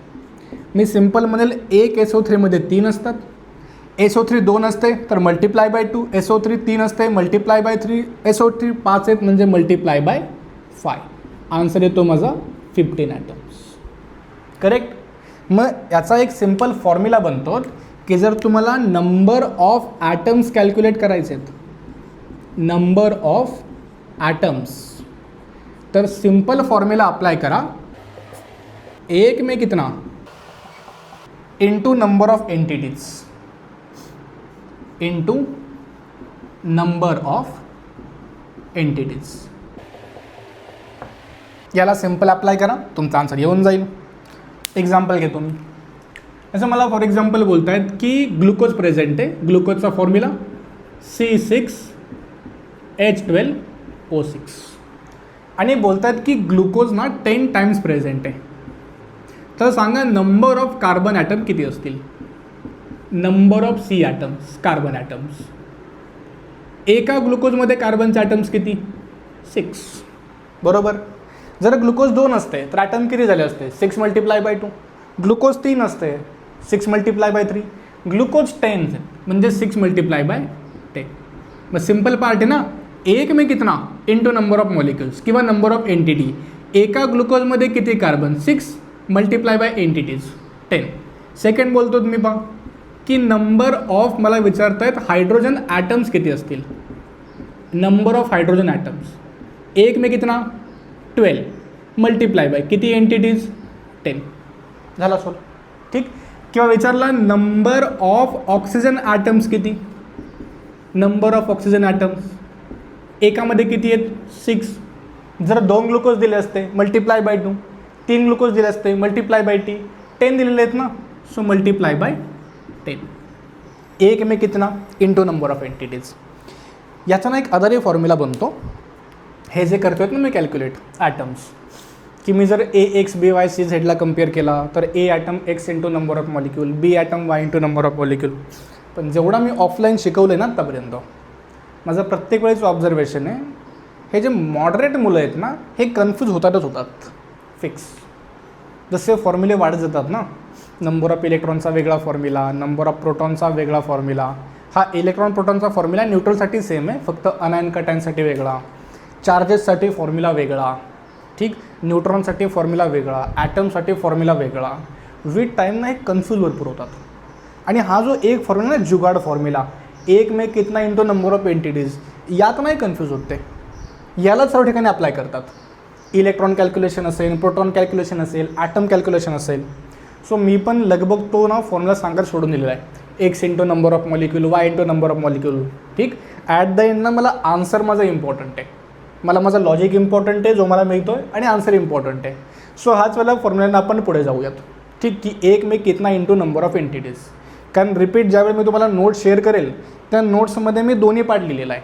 मी सिम्पल म्हणेल एक SO3 मध्ये 3 असतात. SO3 2 असते तर मल्टिप्लाय बाय 2, SO3 3 असते मल्टिप्लाय बाय 3, SO3 5 आहेत म्हणजे मल्टिप्लाय बाय 5. आन्सर येतो माझा 15 ॲटम्स. करेक्ट. मग याचा एक सिम्पल फॉर्म्युला बनतो की जर तुम्हाला नंबर ऑफ ॲटम्स कॅल्क्युलेट करायचे आहेत, नंबर ऑफ ॲटम्स, तर सिंपल फॉर्म्युला अप्लाय करा. एक में कितना into number of entities into number of entities. याला सिंपल अप्लाय करा, तुमचा आन्सर येऊन जाईल. एक्झाम्पल घेतो मी. असं मला फॉर एक्झाम्पल बोलत आहेत की ग्लुकोज प्रेझेंट आहे. ग्लुकोजचा फॉर्म्युला C6H12O6 आणि बोलत आहेत की ग्लुकोज ना 10 टाइम्स प्रेझेंट आहे. तर सांगा नंबर ऑफ कार्बन ॲटम किती असतील. Number of C atoms, carbon atoms. एका ग्लुकोजमध्ये कार्बनचे ॲटम्स किती 6. बरोबर. जर ग्लुकोज 2 असते तर ॲटम किती झाले असते 6 मल्टिप्लाय बाय 2. ग्लुकोज 3 असते 6 मल्टिप्लाय बाय 3. ग्लुकोज 10 म्हणजे 6 मल्टिप्लाय बाय 10. मग सिंपल पार्ट आहे ना. एक में कितना इंटू नंबर ऑफ मॉलिक्युल्स किंवा नंबर ऑफ एंटिटी. एका ग्लुकोजमध्ये किती carbon 6 multiply by entities 10. Second बोलतो तुम्ही पहा की नंबर ऑफ, मला विचारतायत हायड्रोजन ॲटम्स किती असतील. Number of hydrogen atoms. एक में कितना 12 मल्टिप्लाय बाय किती एंटिटीज 10. झाला सॉल्व. ठीक. किंवा विचारला नंबर ऑफ ऑक्सिजन ॲटम्स किती. नंबर ऑफ ऑक्सिजन ॲटम्स एकामध्ये किती आहेत 6. जर 2 ग्लुकोज दिले असते मल्टिप्लाय बाय 2, 3 ग्लुकोज दिले असते मल्टिप्लाय बाय 10 दिलेले आहेत ना, सो मल्टिप्लाय बाय 10. एक में कितना इंटू नंबर ऑफ एंटिटीज. याचा ना एक अदरही फॉर्म्युला बनतो. हे जे करतोय ना मी कॅल्क्युलेट ॲटम्स, की मी जर AXBYCZला कम्पेअर केला तर A atom X into number of molecule, B atom Y into number of molecule. पण जेवढा मी ऑफलाईन शिकवलं आहे ना आत्तापर्यंत, माझं प्रत्येक वेळेचं ऑब्झर्वेशन आहे हे जे मॉडरेट मुलं आहेत ना हे कन्फ्यूज होतात फिक्स. जसे फॉर्म्युले वाढत जातात ना, नंबर ऑफ इलेक्ट्रॉनचा वेगळा फॉर्म्युला, नंबर ऑफ प्रोटॉनचा वेगळा फॉर्म्युला. हा इलेक्ट्रॉन प्रोटॉनचा फॉर्म्युला न्यूट्रलसाठी सेम आहे, फक्त अनायन कटायनसाठी वेगळा, चार्जेससाठी फॉर्म्युला वेगळा. ठीक. न्यूट्रॉनसाठी फॉर्म्युला वेगळा, ॲटमसाठी फॉर्म्युला वेगळा. विथ टाईमना हे कन्फ्यूज भरपूर होतात. आणि हा जो एक फॉर्म्युला ना जुगाड फॉर्म्युला, एक में कितना इंटू नंबर ऑफ एंटिटीज, यात नाही कन्फ्यूज होते. याला सर्व ठिकाणी अप्लाय करतात. इलेक्ट्रॉन कॅल्क्युलेशन असेल, प्रोटॉन कॅल्क्युलेशन असेल, ॲटम कॅल्क्युलेशन असेल. सो मी पण लगभग तो ना फॉर्म्युला सांगायला सोडून दिलेला आहे. X into number of molecule, Y into number of molecule. ठीक. ॲट द एंडनं मला आन्सर माझा इम्पॉर्टंट आहे, मला माझा लॉजिक इम्पॉर्टंट आहे जो मला मिळतो आहे आणि आन्सर इम्पॉर्टंट आहे. सो हाच वाला फॉर्म्युल्यानं आपण पुढे जाऊयात. ठीक. की एक में कितना इंटू नंबर ऑफ एंटिटीज. कारण रिपीट ज्यावेळी मी तुम्हाला नोट्स शेअर करेल त्या नोट्समध्ये मी दोन्ही पार्ट लिहिलेला आहे.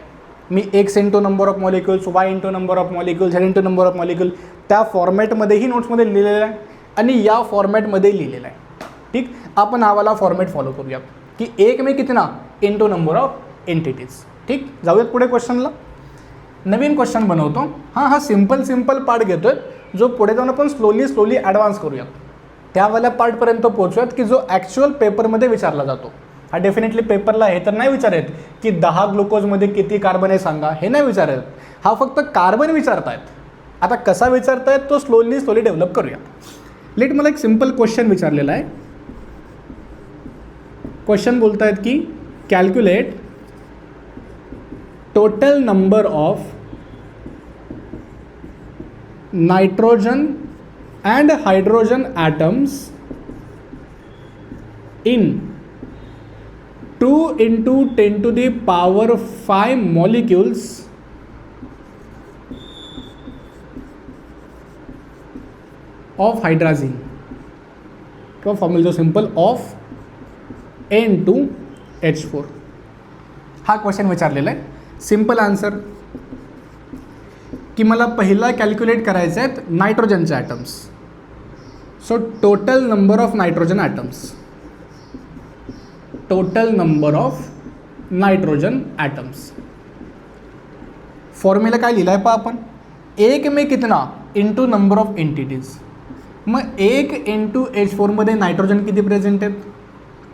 मी X into number of molecules, Y into number of molecule, Z into number of molecule त्या फॉर्मॅटमध्येही नोट्समध्ये लिहिलेलं आहे आणि या फॉर्मॅटमध्ये लिहिलेलं आहे. ठीक. आपण हा वाला फॉर्मॅट फॉलो करूयात की एक में कितना इंटू नंबर ऑफ एंटिटीज. ठीक. जाऊयात पुढे क्वेश्चनला. नवीन क्वेश्चन बनवतो. हा सिम्पल पार्ट घेतोय जो पुढे जाऊन आपण स्लोली ॲडव्हान्स करूयात. त्यावाल्या पार्टपर्यंत पोहोचूयात की जो ॲक्च्युअल पेपरमध्ये विचारला जातो. हा डेफिनेटली पेपरला हे तर नाही विचारत की 10 ग्लुकोजमध्ये किती कार्बन आहे सांगा, हे नाही विचारत. हा फक्त कार्बन विचारतायत. आता कसा विचारतायत तो स्लोली डेव्हलप करूया. लेट मला एक सिम्पल क्वेश्चन विचारलेला आहे. क्वेश्चन बोलतायत की calculate total number of nitrogen and hydrogen atoms in 2 into 10 to the power 5 molecules of hydrazine. तो फॉर्म्युला जो सिंपल ऑफ N2H4. हा क्वेश्चन विचारलेला आहे. सिंपल आन्सर की मला पहिला कॅल्क्युलेट करायचे आहेत नायट्रोजनचे atoms. So total number of nitrogen atoms, total number of nitrogen atoms. Formula काय लिहिला आहे पहा आपण, एक में कितना इंटू नंबर ऑफ एंटिटीज. मग 1 इंटू H4मध्ये नायट्रोजन किती प्रेझेंट आहेत,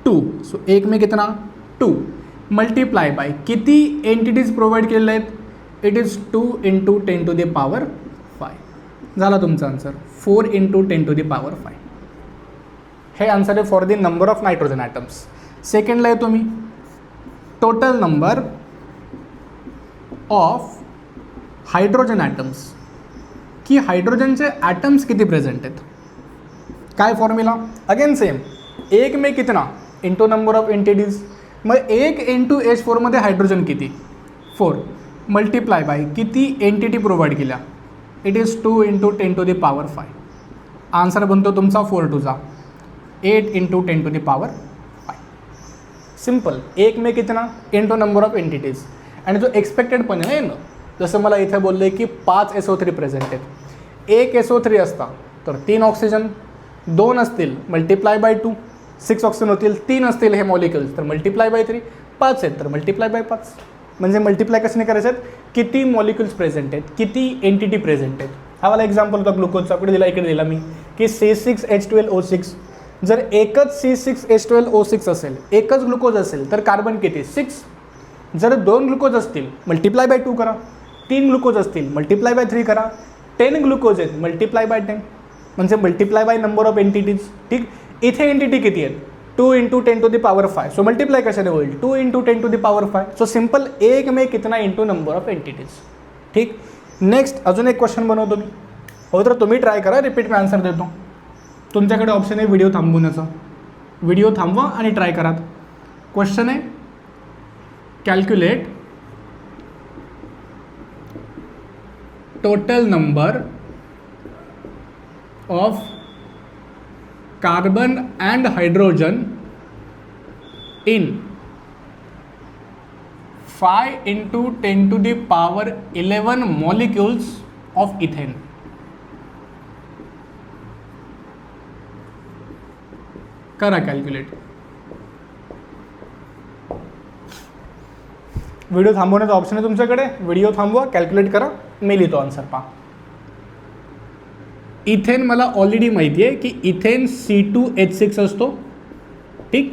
2. सो 1 में कितना 2 मल्टीप्लाय बाय किती एंटिटीज प्रोव्हाइड केलेल्या आहेत, it is 2 into 10 to the power 5. झाला तुमचा answer 4 into 10 to the power 5. हे आन्सर आहे for the number of nitrogen atoms. सेकंडला येतो मी, total number of hydrogen atoms, की हायड्रोजनचे ॲटम्स किती प्रेझेंट आहेत. काय फॉर्म्युला, अगेन सेम, 1 में कितना इंटू नंबर ऑफ एंटिटीज. मग 1 इंटू H4मध्ये हायड्रोजन किती, 4 मल्टीप्लाय बाय किती एंटिटी प्रोव्हाइड केल्या, it is 2 into 10 to the power 5. Answer बनतो तुमचा 4 to 8 into 10 to the power 5. Simple, 1 में कितना इंटू नंबर ऑफ एंटिटीज. आणि जो एक्सपेक्टेड पण आहे ना, जसं मला इथे बोलले की 5 SO3 प्रेझेंट आहेत. 1 SO3 असता तर 3 ऑक्सिजन, 2 असतील मल्टीप्लाय बाय 2 6 ऑक्सिजन होतील, 3 असतील हे मॉलिक्युल्स तर मल्टीप्लाय बाय 3, 5 आहेत तर मल्टीप्लाय बाय 5. म्हणजे मल्टिप्लाय कशाने करायचे आहेत, किती मॉलिक्युल्स प्रेझेंट आहेत, किती एंटिटी प्रेझेंट आहेत. हा वाला एक्झाम्पल होता ग्लुकोजचा, इकडे दिला मी की C6H12O6. जर एकच C6H12O6 असेल, एकच ग्लुकोज असेल तर कार्बन किती 6. जर 2 ग्लुकोज असतील मल्टिप्लाय बाय 2 करा, 3 ग्लुकोज असतील मल्टिप्लाय बाय 3 करा, 10 ग्लुकोज आहेत मल्टिप्लाय बाय 10, म्हणजे multiply by number of entities. ठीक, इथे एंटिटी किती आहेत, 2 into 10 to the power 5. So multiply कशाने होईल, 2 into 10 to the power 5. So simple, 1 में कितना इंटू नंबर ऑफ एंटिटीज. ठीक, नेक्स्ट अजून एक क्वेश्चन बनवतो मी. हो तर तुम्ही ट्राय करा, रिपीट मी आन्सर देतो. तुमच्याकडे ऑप्शन आहे व्हिडिओ थांबवण्याचा. व्हिडिओ थांबवा आणि ट्राय करा. क्वेश्चन आहे calculate total number of carbon and hydrogen in 5 into 10 to the power 11 molecules of ethane. करा कॅल्क्युलेट. व्हिडिओ थांबवण्याचा ऑप्शन आहे तुमच्याकडे, व्हिडिओ थांबवा, कॅल्क्युलेट करा, मी लिहितो आन्सर. पहा, इथेन मला ऑलरेडी माहिती आहे की इथेन C2H6 असतो. ठीक,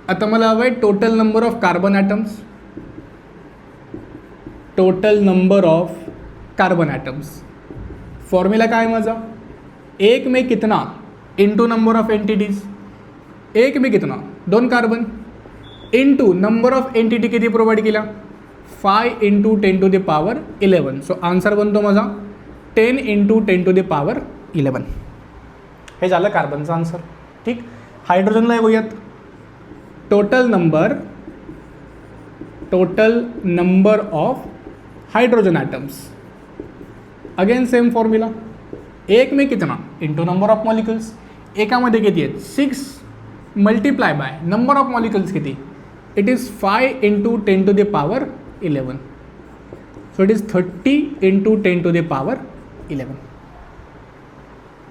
आता मला हवं आहे total number of carbon atoms, total number of carbon atoms. Formula काय माझा, 1 में कितना इंटू नंबर ऑफ एंटिटीज. 1 में कितना 2 carbon into number of entity किती प्रोव्हाइड केल्या, 5 into 10 to the power 11. So answer बनतो माझा 10 इंटू 10 टू द पॉवर 11. हे झालं कार्बनचं आन्सर. ठीक, हायड्रोजनला येऊयात. Total number of hydrogen atoms, again same formula, 1 में कितना इंटू नंबर ऑफ मॉलिक्युल्स. एकामध्ये किती आहेत 6 multiply by number of molecules किती, it is 5 into 10 to the power 11. So it is 30 into 10 to the power 11.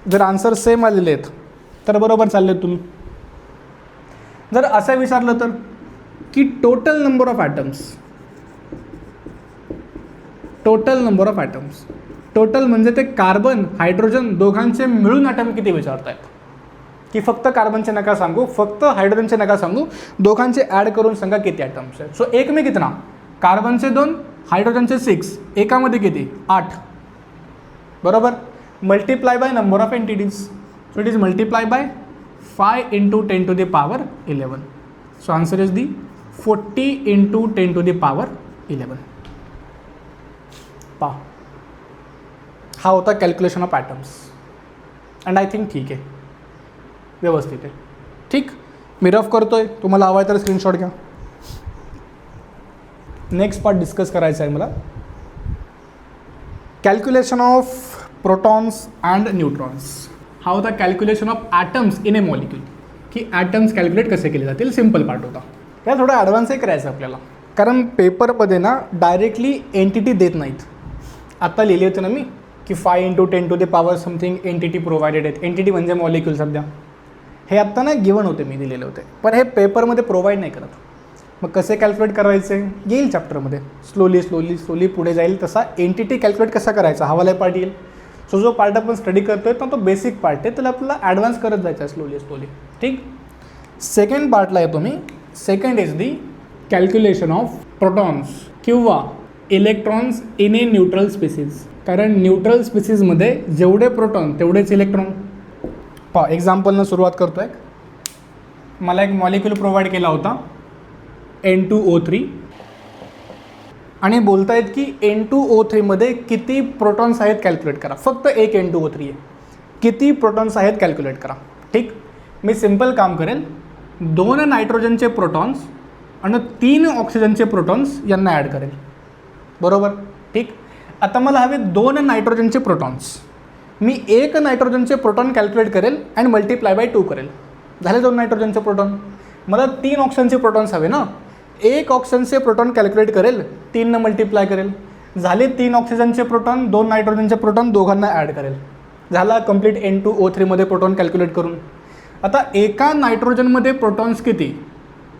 जर आन्सर सेम आलेले आहेत तर बरोबर चालले तुम्ही. जर असं विचारलं तर की total number of atoms, total number of atoms, total म्हणजे ते कार्बन हायड्रोजन दोघांचे मिळून ॲटम किती विचारतायत. की फक्त कार्बनचे नका सांगू, फक्त हायड्रोजनचे नका सांगू, दोघांचे ॲड करून सांगा किती ॲटम्स आहेत. सो एक में कितना, कार्बनचे 2, हायड्रोजनचे 6, एकामध्ये किती 8, बरोबर. Multiply by number of entities, so it is multiply by 5 × 10 to the power 11. So answer is the 40 × 10 to the power 11. पहा, हा होता calculation of atoms and I think ठीक आहे, व्यवस्थित आहे. ठीक, मी रफ करतोय, तुम्हाला हवा आहे तर स्क्रीनशॉट घ्या. नेक्स्ट पार्ट डिस्कस करायचा आहे मला, calculation of protons and neutrons. हा होता calculation of atoms in a molecule, की ॲटम्स कॅल्क्युलेट कसे केले जातील. सिम्पल पार्ट होता. या थोडा ॲडव्हान्सही करायचं आपल्याला, कारण पेपरमध्ये ना डायरेक्टली एंटिटी देत नाहीत. आत्ता लिहिले होते ना मी की 5 × 10 to the power something entity provided आहेत. एंटिटी म्हणजे मॉलिक्यूल सध्या, हे आत्ता ना गिवन होते, मी दिलेले होते, पण हे पेपरमध्ये प्रोव्हाइड नाही करत. मग कसे कॅल्क्युलेट करायचे येईल चॅप्टरमध्ये, स्लोली पुढे जाईल तसा एंटिटी कॅल्क्युलेट कसा करायचा हवाला पार्ट येईल. सो जो पार्ट आपण स्टडी करतोय ना तो बेसिक पार्ट आहे, त्याला आपल्याला ॲडव्हान्स करत जायचं आहे स्लोली. ठीक, सेकंड पार्टला येतो मी. Second is the calculation of protons किंवा electrons in a neutral species. कारण न्यूट्रल स्पीसीजमध्ये जेवढे प्रोटॉन तेवढेच इलेक्ट्रॉन. पहा, एक्झाम्पलनं सुरुवात करतो आहे. मला एक मॉलिक्यूल प्रोव्हाइड केला होता N2O3 आणि बोलतायत की N2O3 मध्ये किती प्रोटॉन्स आहेत कॅल्क्युलेट करा. फक्त एक N2O3 आहे, किती प्रोटॉन्स आहेत कॅल्क्युलेट करा. ठीक, मी सिम्पल काम करेल, 2 नायट्रोजनचे प्रोटॉन्स आणि 3 ऑक्सिजनचे प्रोटॉन्स यांना ॲड करेल, बरोबर. ठीक, आता मला हवे 2 नायट्रोजनचे प्रोटॉन्स. मी 1 नायट्रोजनचे प्रोटॉन कॅल्क्युलेट करेल अँड मल्टिप्लाय बाय 2 करेल, झाले 2 नायट्रोजनचे प्रोटॉन. मला 3 ऑक्सिजनचे प्रोटॉन्स हवे ना, 1 ऑक्सिजनचे प्रोटॉन कॅल्क्युलेट करेल, 3 मल्टिप्लाय करेल, झाले 3 ऑक्सिजनचे प्रोटॉन, 2 नायट्रोजनचे प्रोटॉन, दोघांना ॲड करेल, झाला कंप्लीट N2O3 मध्ये प्रोटॉन कॅल्क्युलेट करून. आता एका नायट्रोजनमध्ये प्रोटॉन्स किती,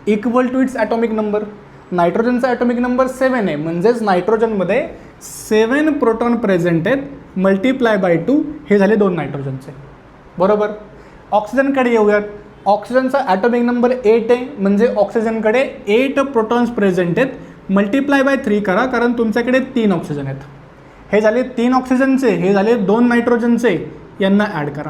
equal to its atomic number. नायट्रोजनचा ॲटॉमिक नंबर 7 आहे, म्हणजेच नायट्रोजनमध्ये 7 प्रोटॉन प्रेझेंट आहेत, मल्टिप्लाय बाय 2, हे झाले 2 नायट्रोजनचे, बरोबर. ऑक्सिजनकडे येऊयात. ऑक्सिजनचा ॲटॉमिक नंबर 8 आहे, म्हणजे ऑक्सिजनकडे 8 प्रोटॉन्स प्रेझेंट आहेत, मल्टिप्लाय बाय 3 करा, कारण तुमच्याकडे 3 ऑक्सिजन आहेत. हे झाले 3 ऑक्सिजनचे, हे झाले 2 नायट्रोजनचे, यांना ॲड करा.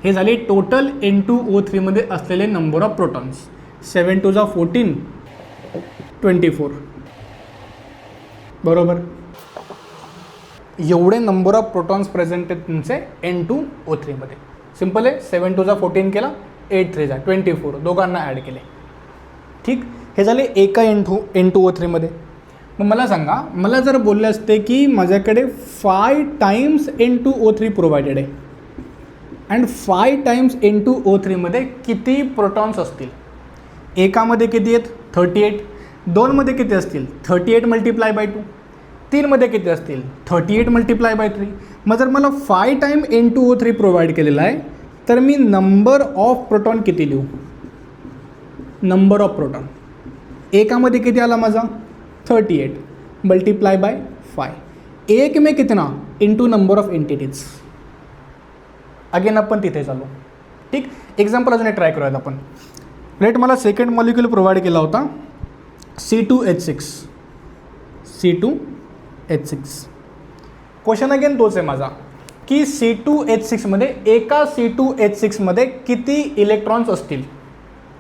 हे झाले टोटल N2O3 मध्ये असलेले नंबर ऑफ प्रोटॉन्स. 7 × 2 = 14, 24, बरोबर. एवढे नंबर ऑफ प्रोटॉन्स प्रेझेंट आहेत तुमचे N2O3 मध्ये. सिम्पल आहे, 7 × 2 = 14 केला, 8 × 3 = 24, दोघांना ॲड केले. ठीक, हे झाले एका N2O3 मध्ये. मग मला सांगा, मला जर बोलले असते की माझ्याकडे 5 टाइम्स N2O3 प्रोव्हाइडेड आहे अँड 5 टाइम्स N2O3 मध्ये किती प्रोटॉन्स असतील. एकामध्ये किती आहेत 38, 2 मध्ये किती असतील 38 मल्टिप्लाय बाय 2, 3 मध्ये किती असतील 38 मल्टिप्लाय बाय 3. मग जर मला 5 टाइम N2O3 प्रोव्हाइड केलेला आहे तर मी नंबर ऑफ प्रोटॉन किती लिहू. नंबर ऑफ प्रोटॉन एकामध्ये किती आला माझा 38 मल्टिप्लाय बाय 5. एक में कितना into number of entities. Again आपण तिथे चालू. ठीक, एक्झाम्पल अजून एक ट्राय करूयात आपण. लेट मला सेकंड मॉलिक्यूल प्रोव्हाइड केला होता C2H6. क्वेश्चन अगेन तोच आहे माझा की C2H6 मध्ये एका C2H6 मध्ये किती इलेक्ट्रॉन्स असतील.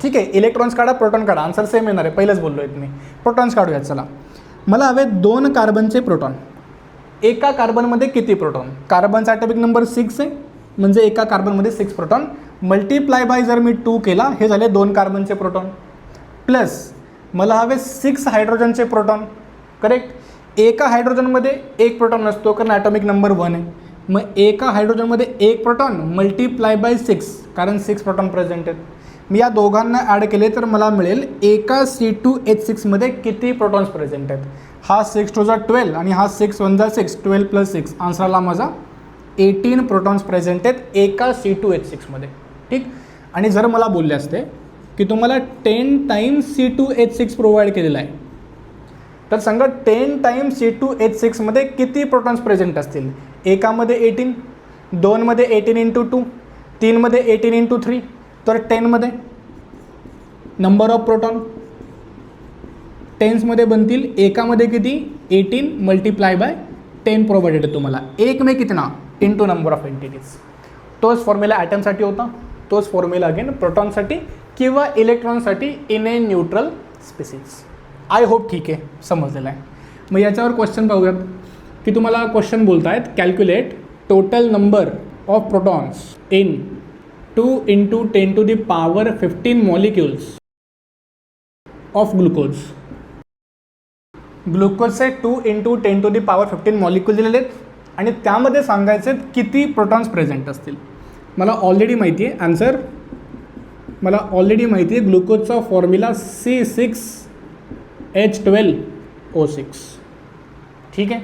ठीक आहे, इलेक्ट्रॉन्स काढा, प्रोटॉन काढा, आन्सर सेम येणार आहे, पहिलंच बोललो आहे तुम्ही. प्रोटॉन्स काढूयात. चला, मला हवे 2 कार्बनचे प्रोटॉन. एका कार्बनमध्ये किती प्रोटॉन. कार्बनचा ॲटॉमिक नंबर 6 आहे, म्हणजे एका कार्बनमध्ये 6 प्रोटॉन. मल्टिप्लाय बाय जर मी 2 केला, हे झाले 2 कार्बनचे प्रोटॉन. प्लस मला हवे 6 हायड्रोजनचे प्रोटॉन. करेक्ट, एका हायड्रोजनमध्ये 1 प्रोटॉन नसतो कारण ॲटॉमिक नंबर 1 आहे. मग एका हायड्रोजनमध्ये 1 प्रोटॉन मल्टिप्लाय बाय 6, कारण 6 प्रोटॉन प्रेझेंट आहेत. मी या दोघांना ॲड केले तर मला मिळेल एका C2H6 मध्ये किती प्रोटॉन्स प्रेझेंट आहेत. हा 6 × 2 = 12 आणि हा 6 × 1 = 6, 12 + 6, आन्सर आला माझा 18 प्रोटॉन्स प्रेझेंट आहेत एका C2H6 मध्ये. ठीक, आणि जर मला बोलले असते की तुम्हाला 10 टाइम्स C2H6 प्रोव्हाइड केलेला आहे, तर सांगा 10 टाइम्स C2H6 मध्ये किती प्रोटॉन्स प्रेझेंट असतील. एकामध्ये 18, 2 मध्ये 18 × 2, 3 मध्ये 18 × 3, तर 10मध्ये नंबर ऑफ प्रोटॉन, टेन्समध्ये बनतील, एकामध्ये किती 18 मल्टिप्लाय बाय 10 प्रोव्हाइडेड आहे तुम्हाला, एक में कितना इंटू नंबर ऑफ एंटिटीज. तोच फॉर्म्युला ॲटमसाठी होता, तोच फॉर्म्युला अगेन प्रोटॉनसाठी किंवा इलेक्ट्रॉनसाठी in a neutral species. I hope ठीक आहे, समजलेलं आहे. मग याच्यावर क्वेश्चन पाहूयात की तुम्हाला क्वेश्चन बोलत आहेत calculate total number of protons in 2 × 10⁻15 molecules of glucose. ग्लुकोजचे 2 × 10⁻15 मॉलिक्यूल दिलेले आहेत आणि त्यामध्ये सांगायचे किती प्रोटॉन्स प्रेझेंट असतील. मला ऑलरेडी माहिती आहे आन्सर, मला ऑलरेडी माहिती आहे ग्लुकोजचा फॉर्म्युला C6H12O6. ठीक आहे.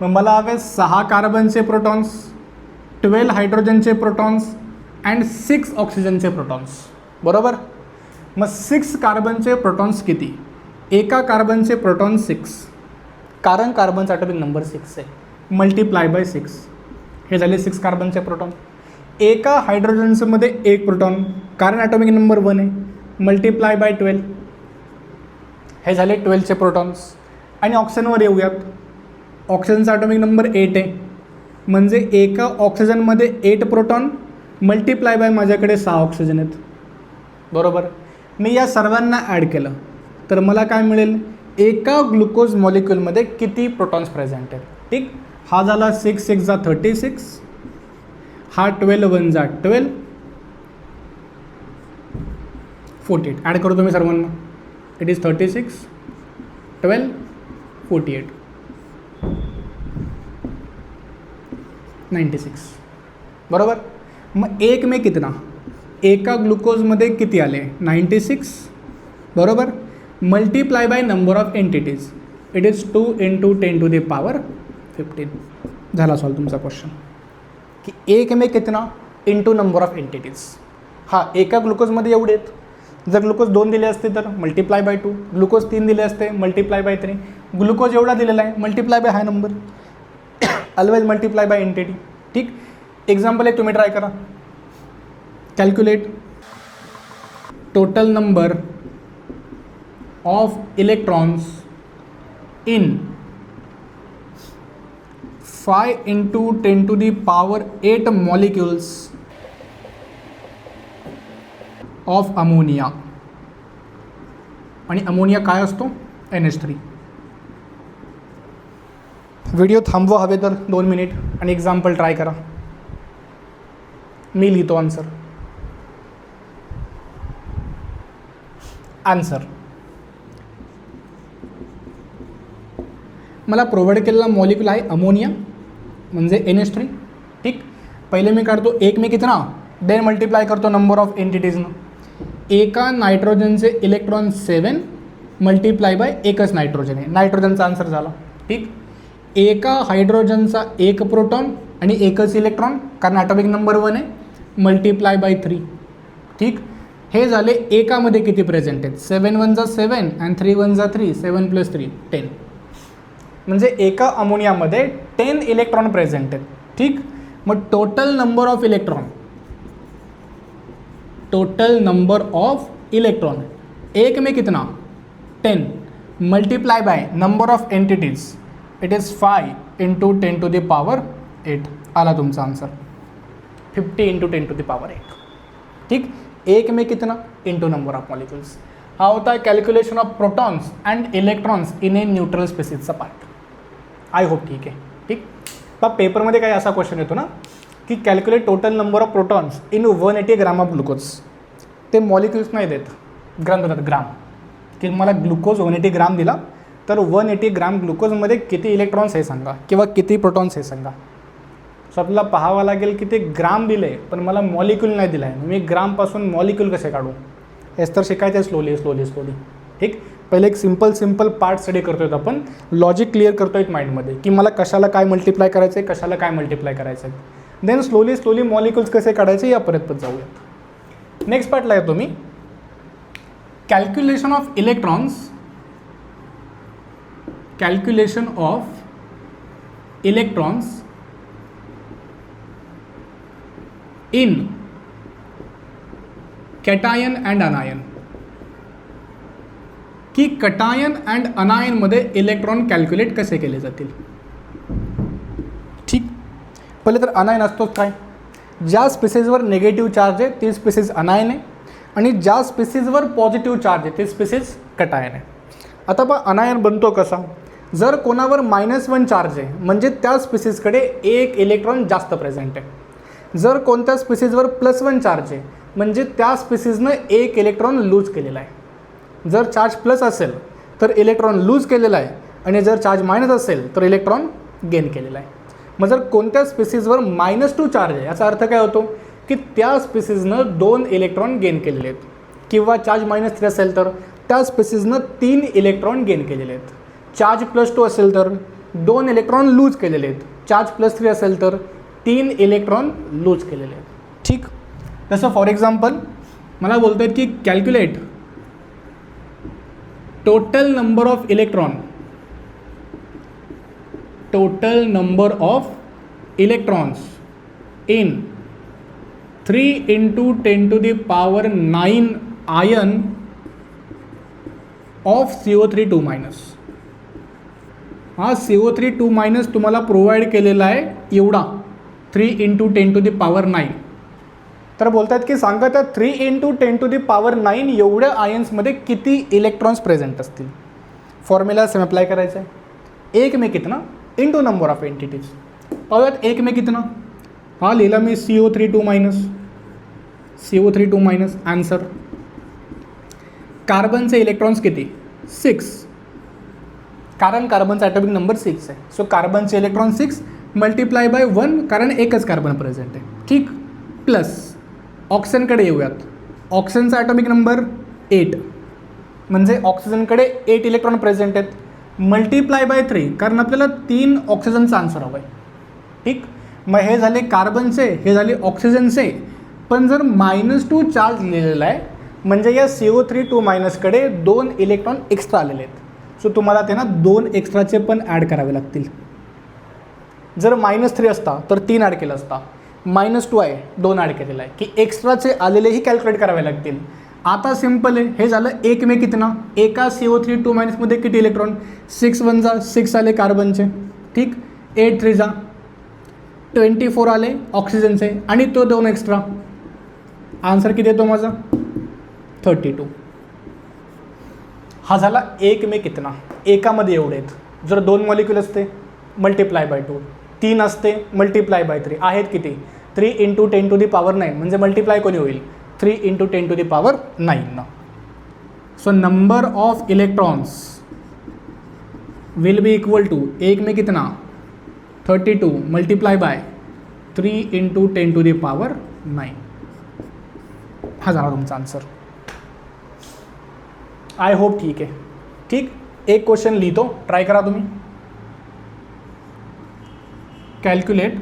मग मला हवे 6 कार्बनचे प्रोटॉन्स, 12 हायड्रोजनचे प्रोटॉन्स अँड 6 ऑक्सिजनचे प्रोटॉन्स. बरोबर. मग 6 कार्बनचे प्रोटॉन्स किती, एका कार्बनचे प्रोटॉन 6, कारण कार्बनचा ॲटॉमिक नंबर 6 आहे, मल्टिप्लाय बाय 6, हे झाले 6 कार्बनचे प्रोटॉन. एका हायड्रोजनमध्ये 1 प्रोटॉन, कारण ॲटॉमिक नंबर 1 आहे, मल्टिप्लाय बाय 12, हे झाले 12चे प्रोटॉन्स. आणि ऑक्सिजनवर येऊयात. ऑक्सिजनचा ॲटॉमिक नंबर 8 आहे, म्हणजे एका ऑक्सिजनमध्ये 8 प्रोटॉन मल्टिप्लाय बाय माझ्याकडे 6 ऑक्सिजन आहेत. बरोबर. मी या सर्वांना ॲड केलं तर मला काय मिळेल, एका ग्लुकोज मॉलिक्यूलमध्ये किती प्रोटॉन्स प्रेझेंट आहेत. ठीक. हा झाला 6 × 6 = 36, हा 12 × 1 = 12, 48. ॲड करतो मी सर्वांना. It is 36, 12, 48, 96. बरोबर. मग एक में कितना, एका ग्लुकोजमध्ये किती आले 96. बरोबर. Multiply by number of entities, it is 2 × 10⁻15. झाला सॉल्व तुमचा क्वेश्चन की एक में कितना इंटू नंबर ऑफ एंटिटीज. हां, एका ग्लुकोजमध्ये एवढे आहेत. जर ग्लुकोज 2 दिले असते तर मल्टिप्लाय बाय 2, ग्लुकोज 3 दिले असते मल्टिप्लाय बाय 3, ग्लुकोज एवढा दिलेला आहे मल्टिप्लाय बाय हा number, always multiply by entity. ठीक. एक्झाम्पल एक तुम्ही ट्राय करा. Calculate total number of electrons in 5 × 10⁸ molecules of ammonia. आणि अमोनिया काय असतो, NH3. व्हिडिओ थांबवा हवे तर 2 मिनिट आणि एक्झाम्पल ट्राय करा. मी लिहितो आन्सर. मला प्रोव्हाइड केलेला मॉलिक्यूल आहे अमोनिया, म्हणजे NH3. ठीक. पहिले मी काढतो एक में कितना, देन मल्टिप्लाय करतो नंबर ऑफ एंटिटीजनं. एका नायट्रोजनचे इलेक्ट्रॉन 7 मल्टिप्लाय बाय एकच नायट्रोजन आहे, नायट्रोजनचा आन्सर झाला. ठीक. एका हायड्रोजनचा 1 प्रोटॉन आणि एकच इलेक्ट्रॉन, कारण ॲटॉमिक नंबर 1 आहे, मल्टिप्लाय बाय 3. ठीक. हे झाले एकामध्ये किती प्रेझेंट आहेत, 7 × 1 = 7 आणि 3 × 1 = 3, 7 + 3 10. म्हणजे एका अमोनियामध्ये 10 इलेक्ट्रॉन प्रेझेंट आहेत. ठीक. मग total number of electron, total number of electron एक में कितना 10 multiply by number of entities, it is 5 × 10⁸. आला तुमचा आन्सर 50 × 10⁸. ठीक. एक में कितना इंटू नंबर ऑफ मॉलिक्यूल्स. हा होता है calculation of protons and electrons in a neutral स्पेसिसचा पार्ट. आय होप ठीक आहे. ठीक. पण पेपरमध्ये काही असा क्वेश्चन येतो ना की calculate total number of protons in 180 gram of glucose. ते मॉलिक्युल्स नाही देत, ग्राम देतात, ग्राम. की मला ग्लुकोज 180 ग्राम दिला तर 180 ग्राम ग्लुकोजमध्ये किती इलेक्ट्रॉन्स हे सांगा किंवा किती प्रोटॉन्स हे सांगा. सो आपल्याला पाहावं लागेल की ते ग्राम दिले पण मला मॉलिक्यूल नाही दिला आहे, मी ग्रामपासून मॉलिक्यूल कसे काढू, हेच तर शिकायचं आहे स्लोली. ठीक. पहिले एक सिम्पल पार्ट स्टडी करतो आहेत आपण, लॉजिक क्लिअर करतो आहेत माइंडमध्ये की मला कशाला काय मल्टिप्लाय करायचं आहे, कशाला काय मल्टिप्लाय करायचं आहे. देन स्लोली मॉलिक्युल्स कसे काढायचे या परत जाऊयात. नेक्स्ट पार्टला येतो मी, calculation of electrons, calculation of electrons in cation and anion, की कटायन अँड अनायनमध्ये इलेक्ट्रॉन कॅल्क्युलेट कसे केले जातील. ठीक, पहिले तर अनायन असतो काय, ज्या स्पेसिसवर निगेटिव्ह चार्ज आहे ते स्पेसिस अनायन आहे आणि ज्या स्पेसिसवर पॉझिटिव्ह चार्ज आहे ते स्पेसिस कटायन आहे. आता पहा अनायन बनतो कसा, जर कोणावर -1 चार्ज आहे म्हणजे त्या स्पेसिसकडे एक इलेक्ट्रॉन जास्त प्रेझेंट आहे. जर कोणत्या स्पेसिसवर +1 चार्ज आहे म्हणजे त्या स्पेसिसनं एक इलेक्ट्रॉन लूज केलेला आहे. जर चार्ज प्लस असेल तर इलेक्ट्रॉन लूज केलेला आहे आणि जर चार्ज मायनस असेल तर इलेक्ट्रॉन गेन केलेला आहे. मग जर कोणत्या स्पेसिसवर -2 चार्ज आहे याचा अर्थ काय होतो की त्या स्पेसिसनं 2 इलेक्ट्रॉन गेन केलेले आहेत, किंवा चार्ज -3 असेल तर त्या स्पेसिसनं 3 इलेक्ट्रॉन गेन केलेले आहेत. चार्ज +2 असेल तर 2 इलेक्ट्रॉन लूज केलेले आहेत, चार्ज +3 असेल तर 3 इलेक्ट्रॉन लूज केलेले आहेत. ठीक, जसं फॉर एक्झाम्पल मला बोलत आहेत की calculate total number of electron, total number of electrons in 3 × 10⁹ ion of CO3₂-. हा CO3₂- तुम्हाला प्रोव्हाइड केलेला आहे एवढा 3 × 10⁹. तर बोलतात की सांगा त्या 3 × 10⁹ एवढ्या आयन्समध्ये किती इलेक्ट्रॉन्स प्रेझेंट असतील. फॉर्म्युला सेम अप्लाय करायचा आहे. एक में कितना इंटू नंबर ऑफ एंटिटीज. पाहूयात एक में कितना, हा लिहिला मी CO3₂-, आन्सर. कार्बनचे इलेक्ट्रॉन्स किती 6, कारण कार्बनचा ॲटॉमिक नंबर 6 आहे. सो कार्बनचे इलेक्ट्रॉन 6 × 1 कारण एकच कार्बन प्रेझेंट आहे. ठीक, प्लस ऑक्सिजनकडे येऊयात. ऑक्सिजनचा ॲटॉमिक नंबर 8 म्हणजे ऑक्सिजनकडे 8 इलेक्ट्रॉन प्रेझेंट आहेत, × 3 कारण आपल्याला 3 ऑक्सिजनचा आन्सर हवा आहे. ठीक, मग हे झाले कार्बनचे, हे झाले ऑक्सिजनचे. पण जर -2 चार्ज लिहिलेला आहे म्हणजे या CO3₂- कडे 2 इलेक्ट्रॉन एक्स्ट्रा आलेले आहेत. सो तुम्हाला ते ना 2 एक्स्ट्राचे पण ॲड करावे लागतील. जर -3 असता तर 3 ॲड केलं असता, -2 आहे 2 ॲड केलेला आहे, की एक्स्ट्राचे आलेलेही कॅल्क्युलेट करावे लागतील. आता सिम्पल आहे, हे झालं एक में कितना, एका CO3₂- मध्ये किती इलेक्ट्रॉन, 6 × 1 = 6 आले कार्बनचे. ठीक, 8 × 3 = 24 आले ऑक्सिजनचे आणि तो 2 एक्स्ट्रा. आन्सर किती येतो माझा 32. हा झाला एक में कितना, एकामध्ये एवढे आहेत. जर 2 मॉलिक्यूल असते ×2, 3 असते ×3 आहेत किती 3 × 10⁹ म्हणजे मल्टिप्लाय कोणी होईल 3 × 10⁹. So number of electrons will be equal to एक में कितना 32 × 3 × 10⁹. हा झाला तुमचा आन्सर. आय होप ठीक आहे. ठीक, एक क्वेश्चन लिहितो, ट्राय करा तुम्ही. Calculate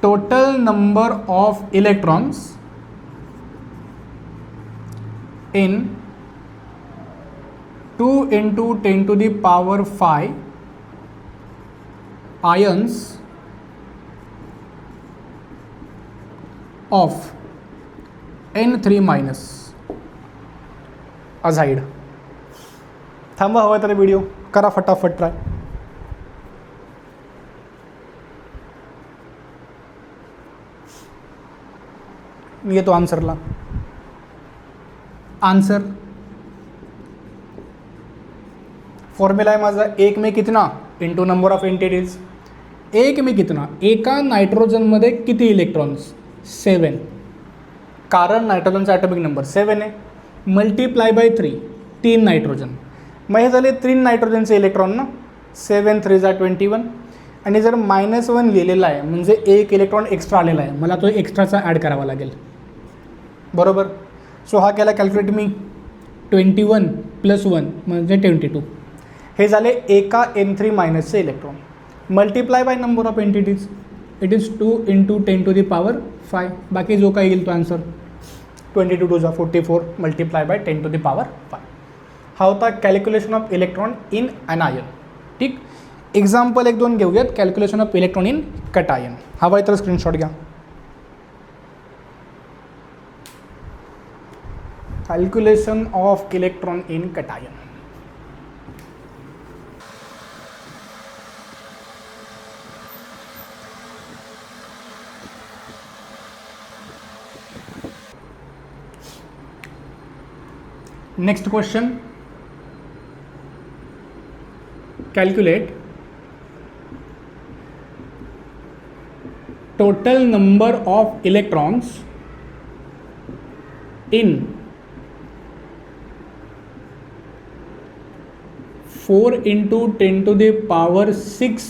total number of electrons in 2 × 10⁵ ions of N3- अझाईड. थांबा, हवा तर व्हिडिओ करा फटाफट ट्राय. मी येतो आन्सरला. आन्सर फॉर्म्युला आहे माझा एक में कितना इंटू नंबर ऑफ एंटिटीज. एक में कितना, एका नायट्रोजनमध्ये किती इलेक्ट्रॉन्स 7, कारण नायट्रोजनचा ॲटॉमिक नंबर 7 आहे, × 3 नायट्रोजन. मग हे झाले 3 नायट्रोजनचे इलेक्ट्रॉन ना, 7 × 3 = 21. आणि जर -1 लिहिलेला आहे म्हणजे एक इलेक्ट्रॉन एक्स्ट्रा आलेला आहे, मला तो एक्स्ट्राचा ॲड करावा लागेल. बरोबर. सो हा केला कॅल्क्युलेट मी 21 + 1 म्हणजे 22. हे झाले एका N3- electron × number of entities. It is 2 × 10⁵. बाकी जो काही येईल तो आन्सर 22 × 2 = 44 × 10⁵. हा होता कॅल्क्युलेशन ऑफ इलेक्ट्रॉन इन अनायन. ठीक, एक्झाम्पल 1-2 घेऊयात. Calculation of electron in cation. हवा आहे तर स्क्रीनशॉट घ्या. calculation of electron in cation. Next question, calculate total number of electrons in 4 into 10 to the power 6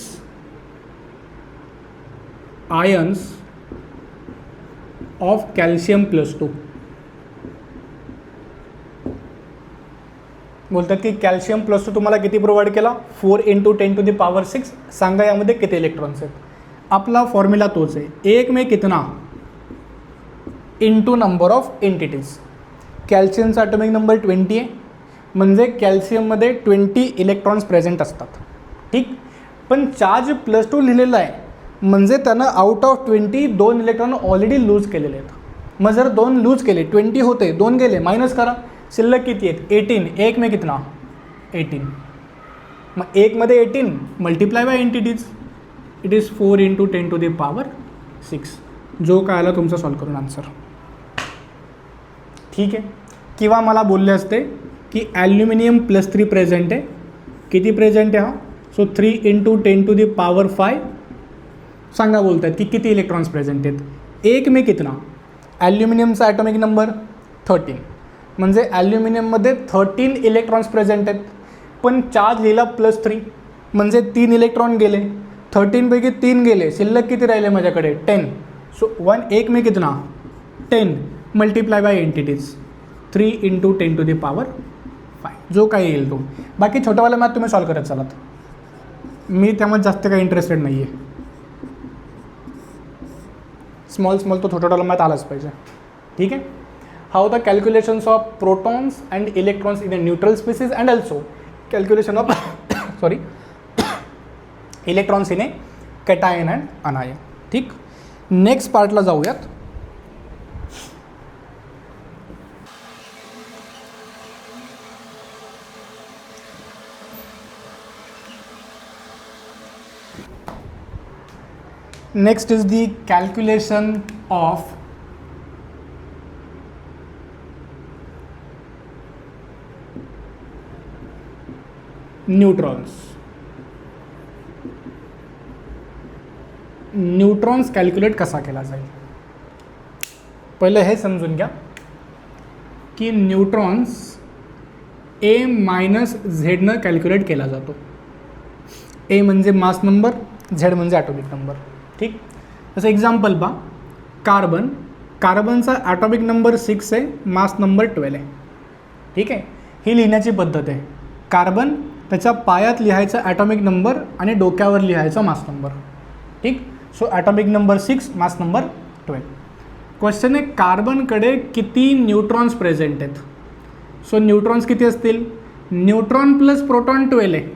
ions of calcium plus 2. बोलतात की calcium plus 2 तुम्हाला किती प्रोव्हाइड केला, 4 into 10 to the power 6. सांगा यामध्ये किती इलेक्ट्रॉन्स आहेत. आपला फॉर्म्युला तोच आहे, एक में कितना इंटू नंबर ऑफ एंटिटीज. कॅल्शियमचा ॲटॉमिक नंबर 20 आहे, म्हणजे कॅल्शियममध्ये 20 इलेक्ट्रॉन्स प्रेझेंट असतात. ठीक, पण चार्ज +2 लिहिलेला आहे, म्हणजे त्यानं out of 20 2 electron already lose केलेले आहेत. मग जर 2 लूज केले, 20 होते, 2 गेले, मायनस करा, शिल्लक किती आहेत, 18. एक में कितना 18. मग एक मध्ये 18 multiply by entities, it is 4 into 10 to the power 6. जो काय आला तुमचा सॉल्व करून आन्सर. ठीक आहे. किंवा मला बोलले असते की ॲल्युमिनियम +3 प्रेझेंट आहे. किती प्रेझेंट आहे हा, so 3 into 10 to the power 5. सांगा बोलतात की किती इलेक्ट्रॉन्स प्रेझेंट आहेत. एक में कितना, ॲल्युमिनियमचा ॲटॉमिक नंबर 13, म्हणजे ॲल्युमिनियममध्ये 13 इलेक्ट्रॉन्स प्रेझेंट आहेत, पण चार्ज लिहिला +3, म्हणजे 3 इलेक्ट्रॉन गेले, 13 पैकी 3 गेले, शिल्लक किती राहिले माझ्याकडे 10. सो 1 एक में कितना 10 multiply by entities 3 into 10 to the power 5. जो काही येईल तो. बाकी छोटावाला मॅथ तुम्ही सॉल्व करत चालात, मी त्यामध्ये जास्त काही इंटरेस्टेड नाही आहे. स्मॉल तो छोटावाला मॅथ आलाच पाहिजे. ठीक आहे. How the calculations of protons and electrons in a neutral species and also calculation of electrons in a cation and anion. ठीक, नेक्स्ट पार्टला जाऊयात. Next is the calculation of neutrons. Neutrons calculate कसा केला जाईल, पहिलं हे समजून घ्या की न्यूट्रॉन्स A-Z कॅल्क्युलेट केला जातो. ए म्हणजे मास नंबर, झेड म्हणजे ॲटॉमिक नंबर. ठीक, जसं एक्झाम्पल पहा, कार्बनचा ॲटॉमिक नंबर 6 आहे, मास नंबर 12 आहे. ठीक आहे, ही लिहिण्याची पद्धत आहे. कार्बन त्याच्या पायात लिहायचा ॲटॉमिक नंबर आणि डोक्यावर लिहायचा मास नंबर. ठीक, so atomic number 6, mass number 12. Question आहे कार्बनकडे किती न्यूट्रॉन्स प्रेझेंट आहेत. सो न्यूट्रॉन्स किती असतील, न्यूट्रॉन प्लस प्रोटॉन 12 आहे.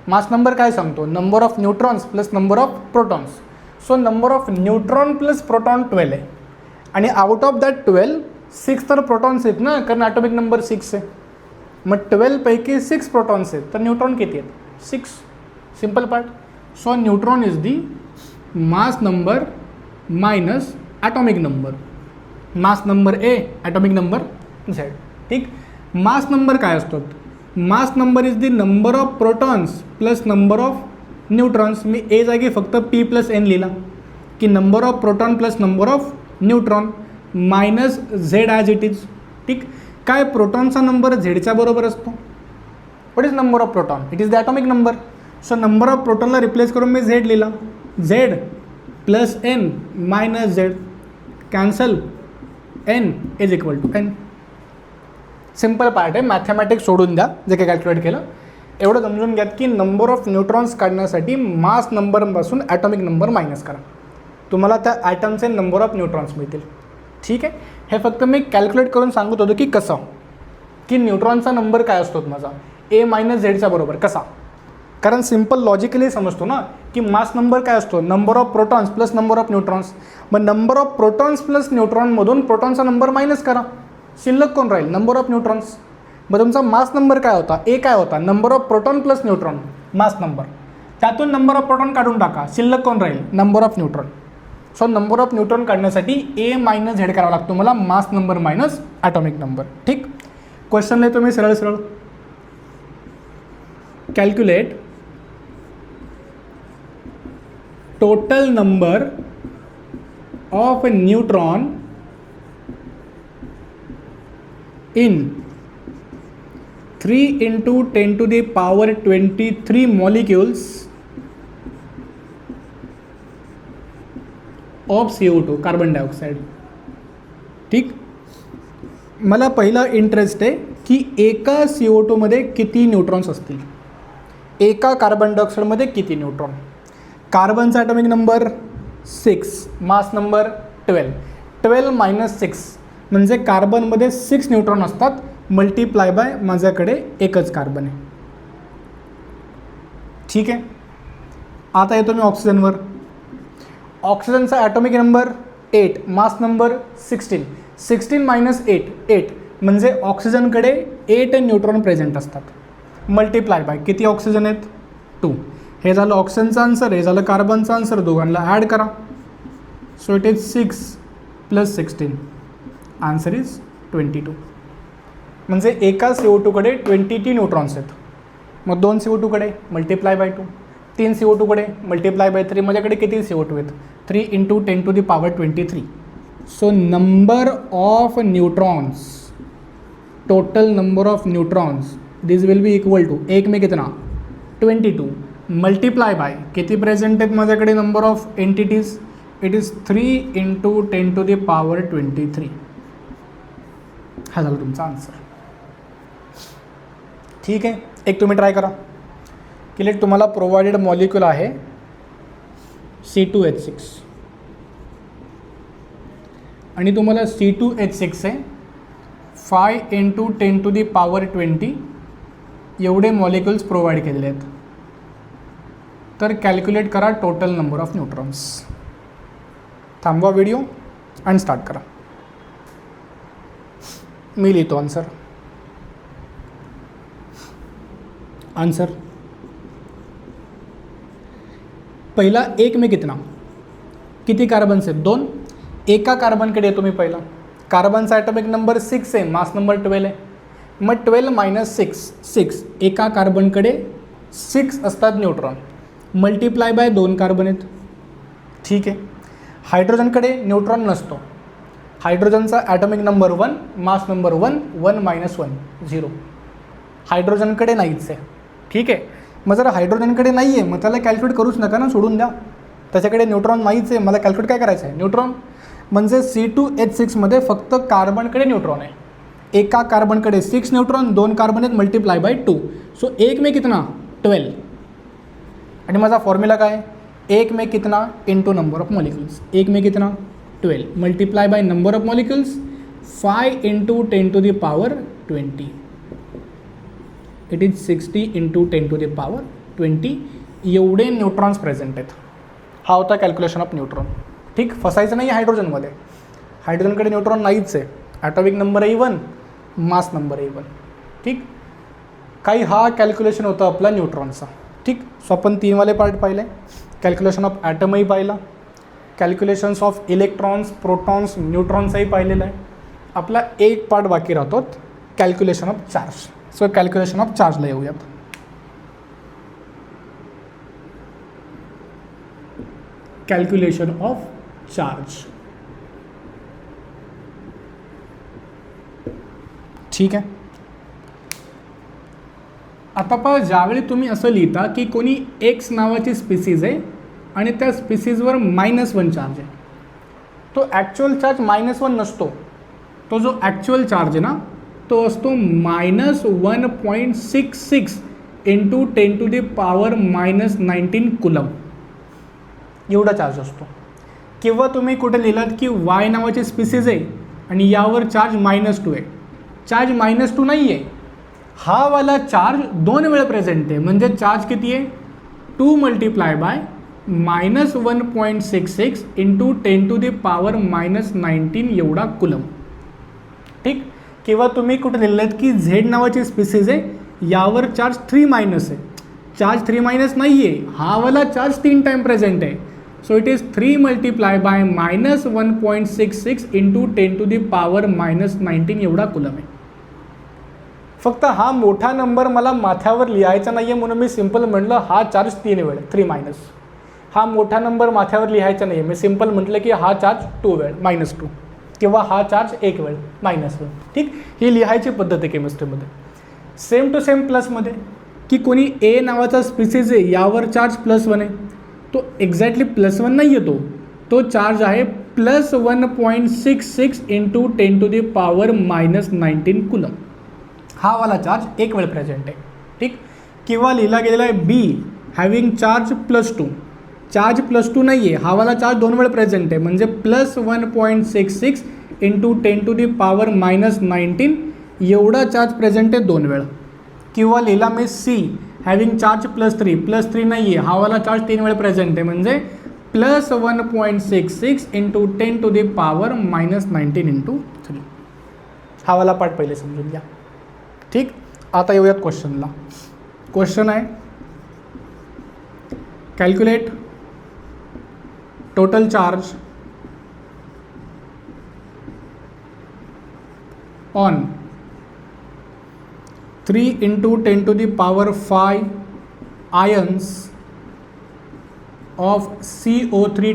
मास नंबर काय सांगतो, number of neutrons plus number of protons. So number of neutron plus proton 12 आहे, आणि आउट ऑफ दॅट 12 6 तर प्रोटॉन्स आहेत ना, कारण ॲटॉमिक नंबर 6 आहे. मग 12 पैकी 6 प्रोटॉन्स आहेत, तर न्यूट्रॉन किती आहेत, 6. Simple part. So neutron is the mass number minus atomic number. Mass number A, atomic number Z. ठीक, मास नंबर काय असतो, mass number is the number of protons plus number of neutrons. मी A जागी फक्त P + N लिहिला की number of proton plus number of neutron minus Z as it is. ठीक, काय प्रोटॉनचा नंबर झेडच्या बरोबर असतो. What is number of proton, it is the atomic number. So number of प्रोटॉनला रिप्लेस करून मी झेड लिहिला, Z plus N minus Z, cancel, N is equal to N. Simple part आहे, मॅथमॅटिक्स सोडून द्या जे काही कॅल्क्युलेट केलं. एवढं समजून घ्या की नंबर ऑफ न्यूट्रॉन्स काढण्यासाठी मास नंबरपासून ॲटॉमिक नंबर मायनस करा, तुम्हाला त्या ॲटमचे नंबर ऑफ न्यूट्रॉन्स मिळतील. ठीक आहे, हे फक्त मी कॅल्क्युलेट करून सांगत होतो की कसं, की न्यूट्रॉनचा नंबर काय असतो माझा, A - झेडच्या बरोबर. कसा, कारण सिम्पल लॉजिकली समजतो ना की मास नंबर काय असतो, number of protons plus number of neutrons. मग नंबर ऑफ प्रोटॉन्स प्लस न्यूट्रॉनमधून प्रोटॉनचा नंबर मायनस करा, शिल्लक कोण राहील? Number of neutrons. मग तुमचा मास नंबर काय होता? ए काय होता? Number of proton plus neutron, mass number. त्यातून नंबर ऑफ प्रोटॉन काढून टाका, शिल्लक कोण राहील? Number of neutron. So number of neutron काढण्यासाठी ए मायनस झेड करावा लागतो मला, mass number minus atomic number. ठीक. क्वेश्चन लिहितो मी सरळ सरळ. Calculate total number of neutron in 3 into 10 to the power 23 molecules of CO2 carbon dioxide. ठीक. मला पहिला इंटरेस्ट आहे की एका CO2 मध्ये किती न्यूट्रॉन्स असतील, एका कार्बन डायऑक्साईडमध्ये किती न्यूट्रॉन. कार्बनचा atomic number 6, mass number 12. 12 minus 6 म्हणजे कार्बनमध्ये 6 न्यूट्रॉन असतात, मल्टिप्लाय बाय माझ्याकडे एकच कार्बन आहे. ठीक आहे. आता येतो मी ऑक्सिजनवर. ऑक्सिजनचा atomic number 8, mass number 16. 16 minus 8, 8 म्हणजे ऑक्सिजनकडे 8 न्यूट्रॉन प्रेझेंट असतात, मल्टिप्लाय बाय किती ऑक्सिजन आहेत? 2. हे झालं ऑक्सिजनचं आन्सर, हे झालं कार्बनचं आन्सर. दोघांना ॲड करा. So it is 6 plus 16. Answer is 22. म्हणजे एका CO2 कडे 22 न्यूट्रॉन्स आहेत. मग 2 CO2 कडे मल्टिप्लाय बाय 2, 3 CO2 कडे मल्टिप्लाय बाय 3. माझ्याकडे किती CO2 आहेत? 3 into 10 to the power 23. So number of neutrons, total number of neutrons, this will be equal to, एक में कितना? 22 मल्टिप्लाय बाय किती प्रेझेंट आहेत माझ्याकडे number of entities? It is 3 into 10 to the power 23. हा झाला तुमचा आन्सर. ठीक आहे. एक तुम्ही ट्राय करा की लेट तुम्हाला प्रोव्हाइडेड मॉलिक्यूल आहे C2H6 आणि तुम्हाला C2H6 आहे 5 इंटू 10 टू दी पॉवर 20 एवढे मॉलिक्युल्स प्रोव्हाइड केलेले आहेत. तर कॅल्क्युलेट करा टोटल नंबर ऑफ न्यूट्रॉन्स. थांबवा व्हिडिओ आणि स्टार्ट करा. मी लिहितो आन्सर. आन्सर पहिला, एक में कितना, किती कार्बन्स आहेत? 2. एका कार्बनकडे येतो मी पहिला. कार्बनचा ॲटॉमिक नंबर 6 आहे, मास नंबर 12 आहे. मग 12 मायनस 6, एका कार्बनकडे 6 असतात न्यूट्रॉन, मल्टिप्लाय बाय 2 कार्बन आहेत. ठीक आहे. हायड्रोजनकडे न्यूट्रॉन नसतो. हायड्रोजनचा atomic number 1, mass number 1, 1 minus 1 0. हायड्रोजनकडे नाहीच आहे. ठीक आहे. मग जर हायड्रोजनकडे नाही आहे मग त्याला कॅल्क्युलेट करूच नका ना, सोडून द्या. त्याच्याकडे न्यूट्रॉन नाहीच आहे, मला कॅल्क्युलेट काय करायचं आहे? न्यूट्रॉन. म्हणजे C2H6 मध्ये फक्त कार्बनकडे न्यूट्रॉन आहे. एका कार्बनकडे 6 न्यूट्रॉन, 2 कार्बन आहेत, मल्टिप्लाय बाय 2. सो एक में कितना? 12. आणि माझा फॉर्म्युला काय? एक में कितना इंटू नंबर ऑफ मॉलिक्युल्स. एक में कितना? 12 multiply by number of molecules 5 into 10 to the power 20. It is 60 into 10 to the power 20 एवढे न्यूट्रॉन्स प्रेझेंट आहेत. हा होता कॅल्क्युलेशन ऑफ न्यूट्रॉन. ठीक. फसायचं नाही हायड्रोजनमध्ये. हायड्रोजनकडे न्यूट्रॉन नाहीच आहे. ॲटॉमिक नंबरही 1, मास नंबरही 1. ठीक. काही हा कॅल्क्युलेशन होता आपला न्यूट्रॉनचा. ठीक. सो आपण 3 वाले पार्ट पाहिले. कॅल्क्युलेशन ऑफ ॲटमही पाहिला, कॅल्क्युलेशन्स ऑफ इलेक्ट्रॉन्स, प्रोटॉन्स, न्यूट्रॉन्सही पाहिलेलं आहे. आपला एक पार्ट बाकी राहतो, calculation of charge. So calculation of चार्जला येऊयात. Calculation of charge. ठीक आहे. आता पहा, ज्यावेळी तुम्ही असं लिहिता की कोणी एक्स नावाची स्पीसीज आहे आणि त्या स्पीसीजवर -1 चार्ज आहे, तो ॲक्च्युअल चार्ज -1 नसतो. तो जो ॲक्च्युअल चार्ज आहे ना तो असतो -1.66 into 10 to the power -19 coulomb एवढा चार्ज असतो. किंवा तुम्ही कुठे लिहिलात की वाय नावाची स्पीसीज आहे आणि यावर चार्ज -2 आहे. चार्ज -2 नाही आहे, हा वाला चार्ज 2 वेळा प्रेझेंट आहे. म्हणजे चार्ज किती आहे? 2 multiply by -1.66 into 10 to the power -19 एवढा कुलम. ठीक. किंवा तुम्ही कुठे लिहिलं की झेड नावाची स्पीसीज आहे, यावर चार्ज 3- आहे. चार्ज 3- नाही आहे, हा वाला चार्ज 3 टाइम प्रेझेंट आहे. So it is 3 multiply by -1.66 into 10⁻⁻19 एवढा कुलम आहे. फक्त हा मोठा नंबर मला माथ्यावर लिहायचा नाही आहे म्हणून मी सिम्पल म्हटलं हा चार्ज 3 वेळ 3-. हा मोठा नंबर माथ्यावर लिहायचा नाही आहे, मी सिम्पल म्हटलं की हा चार्ज 2 वेळ -2 किंवा हा चार्ज 1 वेळ -1. ठीक, ही लिहायची पद्धत आहे केमिस्ट्रीमध्ये. सेम टू सेम प्लसमध्ये की कोणी ए नावाचा स्पीसीज आहे, यावर चार्ज +1 आहे, तो एक्झॅक्टली +1 नाही आहे, तो चार्ज आहे +1.66 इंटू 10⁻⁻19 कुलम. हा वाला चार्ज 1 वेळ प्रेझेंट आहे. ठीक, किंवा लिहिला गेलेला आहे बी हॅविंग चार्ज +2. चार्ज +2 नाही आहे, हा वाला चार्ज 2 वेळ प्रेझेंट आहे, म्हणजे +1.66 इंटू 10⁻⁻19 एवढा चार्ज प्रेझेंट आहे 2 वेळ. किंवा लिहिला मी सी हॅविंग चार्ज +3 नाही आहे, हा वाला चार्ज 3 वेळ प्रेझेंट आहे, म्हणजे +1.66 इंटू 10⁻⁻19 इंटू 3. हा वाला पार्ट पहिले समजून घ्या. ठीक, आता येऊयात क्वेश्चनला. क्वेश्चन आहे calculate total charge on 3 into 10⁵ ions of CO3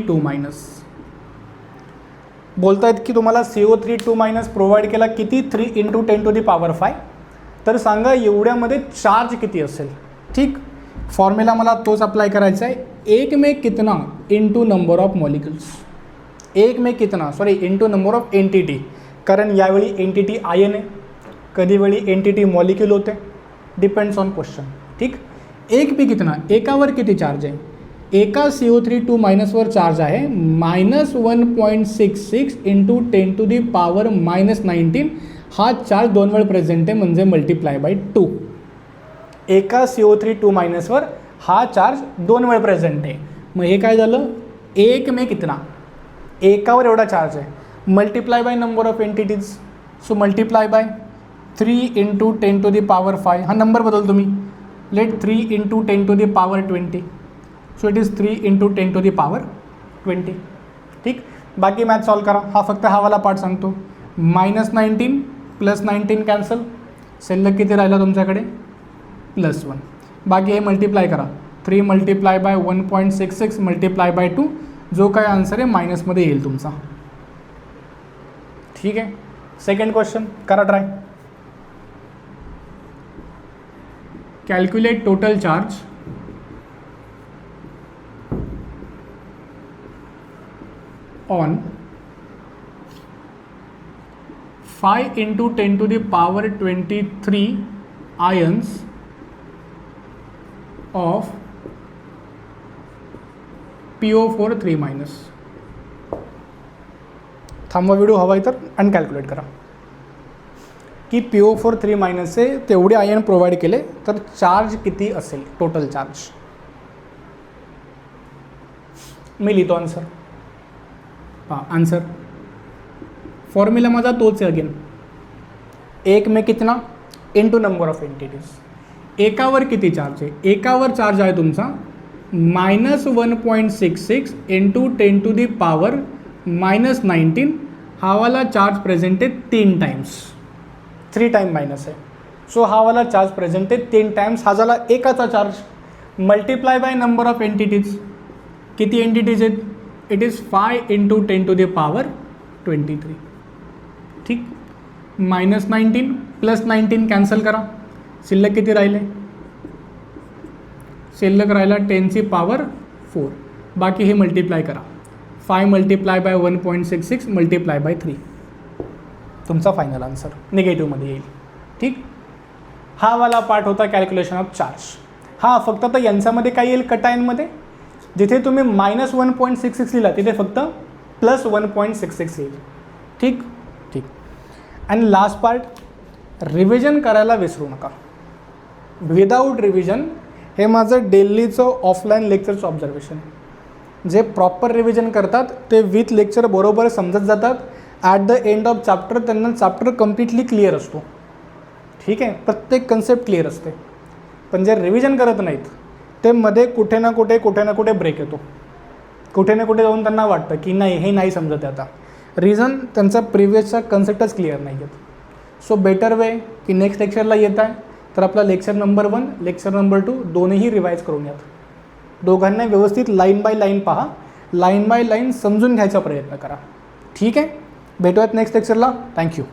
बोलतायत की तुम्हाला CO3 प्रोव्हाइड केला किती 3 इंटू 10⁵. तर सांगा एवढ्यामध्ये चार्ज किती असेल. ठीक, फॉर्म्युला मला तोच अप्लाय करायचा आहे. 1 में कितना इंटू नंबर ऑफ मॉलिक्युल्स, 1 में कितना इंटू नंबर ऑफ एंटिटी, कारण यावेळी एंटिटी आयन आहे, कधी वेळी एंटिटी मॉलिक्यूल होते, डिपेंड्स ऑन क्वेश्चन. ठीक, 1 पे कितना, एकावर किती चार्ज आहे, एका CO3 वर चार्ज आहे -1.66 इंटू 10⁻⁻19. हा चार्ज 2 वेळ प्रेझेंट आहे, म्हणजे मल्टिप्लाय बाय 2. एका CO3 वर हा चार्ज 2 वेळ प्रेझेंट आहे. मग हे काय झालं, 1 में कितना, एकावर एवढा चार्ज आहे, multiply by number of entities. So multiply by 3 into 10⁵. हा नंबर बदल तुम्ही, let 3 into 10⁻20. So it is 3 into 10⁻20. ठीक, बाकी मॅथ सॉल्व करा. हा फक्त हा वाला पार्ट सांगतो. -19 + 19 कॅन्सल, शिल्लक किती राहिला तुमच्याकडे +1. बाकी हे मल्टिप्लाय करा, 3 मल्टिप्लाय बाय 1.66 मल्टिप्लाय बाय 2, जो काय आन्सर आहे मायनसमध्ये येईल तुमचा. ठीक आहे, सेकंड क्वेश्चन करा try. Calculate total charge on 5 into 10⁻23 ions of PO4 3-. थांबवा व्हिडिओ हवा आहे तर आणि कॅल्क्युलेट करा की PO4 3- तेवढे आयन प्रोव्हाइड केले तर चार्ज किती असेल, टोटल चार्ज. मी लिहितो आन्सर. हां, आन्सर फॉर्म्युला माझा तोच आहे अगेन. 1 में कितना इंटू नंबर ऑफ एंटिटीज. एकावर किती चार्ज आहे, एकावर चार्ज आहे तुमचा -1.66 इंटू 10⁻⁻19. हा वाला चार्ज प्रेझेंट आहे 3 टाइम्स, 3 टाइम मायनस आहे. सो हा वाला चार्ज प्रेझेंट आहे 3 टाइम्स. हा झाला एकाचा charge. Multiply by number of entities, किती एंटिटीज आहेत, इट इज 5 इंटू 10⁻23. ठीक, -19 + 19 कॅन्सल करा, शिल्लक किती राहिले, शिल्लक राहिला 10⁻4. बाकी हे मल्टिप्लाय करा, 5 मल्टिप्लाय बाय 1.66 मल्टिप्लाय बाय 3, तुमचा फायनल आन्सर निगेटिव्हमध्ये येईल. ठीक, हा वाला पार्ट होता कॅल्क्युलेशन ऑफ चार्ज. हां, फक्त आता यांच्यामध्ये काय येईल, कटायनमध्ये जिथे तुम्ही -1.66 लिहिला तिथे फक्त +1.66 येईल. ठीक ठीक. आणि लास्ट पार्ट, रिव्हिजन करायला विसरू नका. विदाऊट रिव्हिजन हे माझं डेलीचं ऑफलाईन लेक्चरचं ऑब्झर्वेशन. जे प्रॉपर रिव्हिजन करतात ते विथ लेक्चर बरोबर समजत जातात at the end of chapter त्यांना चॅप्टर कम्प्लिटली क्लिअर असतो. ठीक आहे, प्रत्येक कन्सेप्ट क्लिअर असते. पण जे रिव्हिजन करत नाहीत ते मध्ये कुठे ना कुठे ब्रेक येतो. कुठे ना कुठे जाऊन त्यांना वाटतं की नाही, हे नाही समजत आहे आता. रिझन त्यांचा प्रिव्हियसचा कन्सेप्टच क्लिअर नाही आहेत. सो बेटर वे की नेक्स्ट लेक्चरला येत आहे तर आपला लेक्चर नंबर 1, लेक्चर नंबर 2 दोन्हीही रिवाईज करून यात. दोघांना व्यवस्थित लाईन बाय लाईन पहा, लाईन बाय लाईन समजून घ्यायचा प्रयत्न करा. ठीक आहे, भेटूयात नेक्स्ट लेक्चरला. थँक्यू.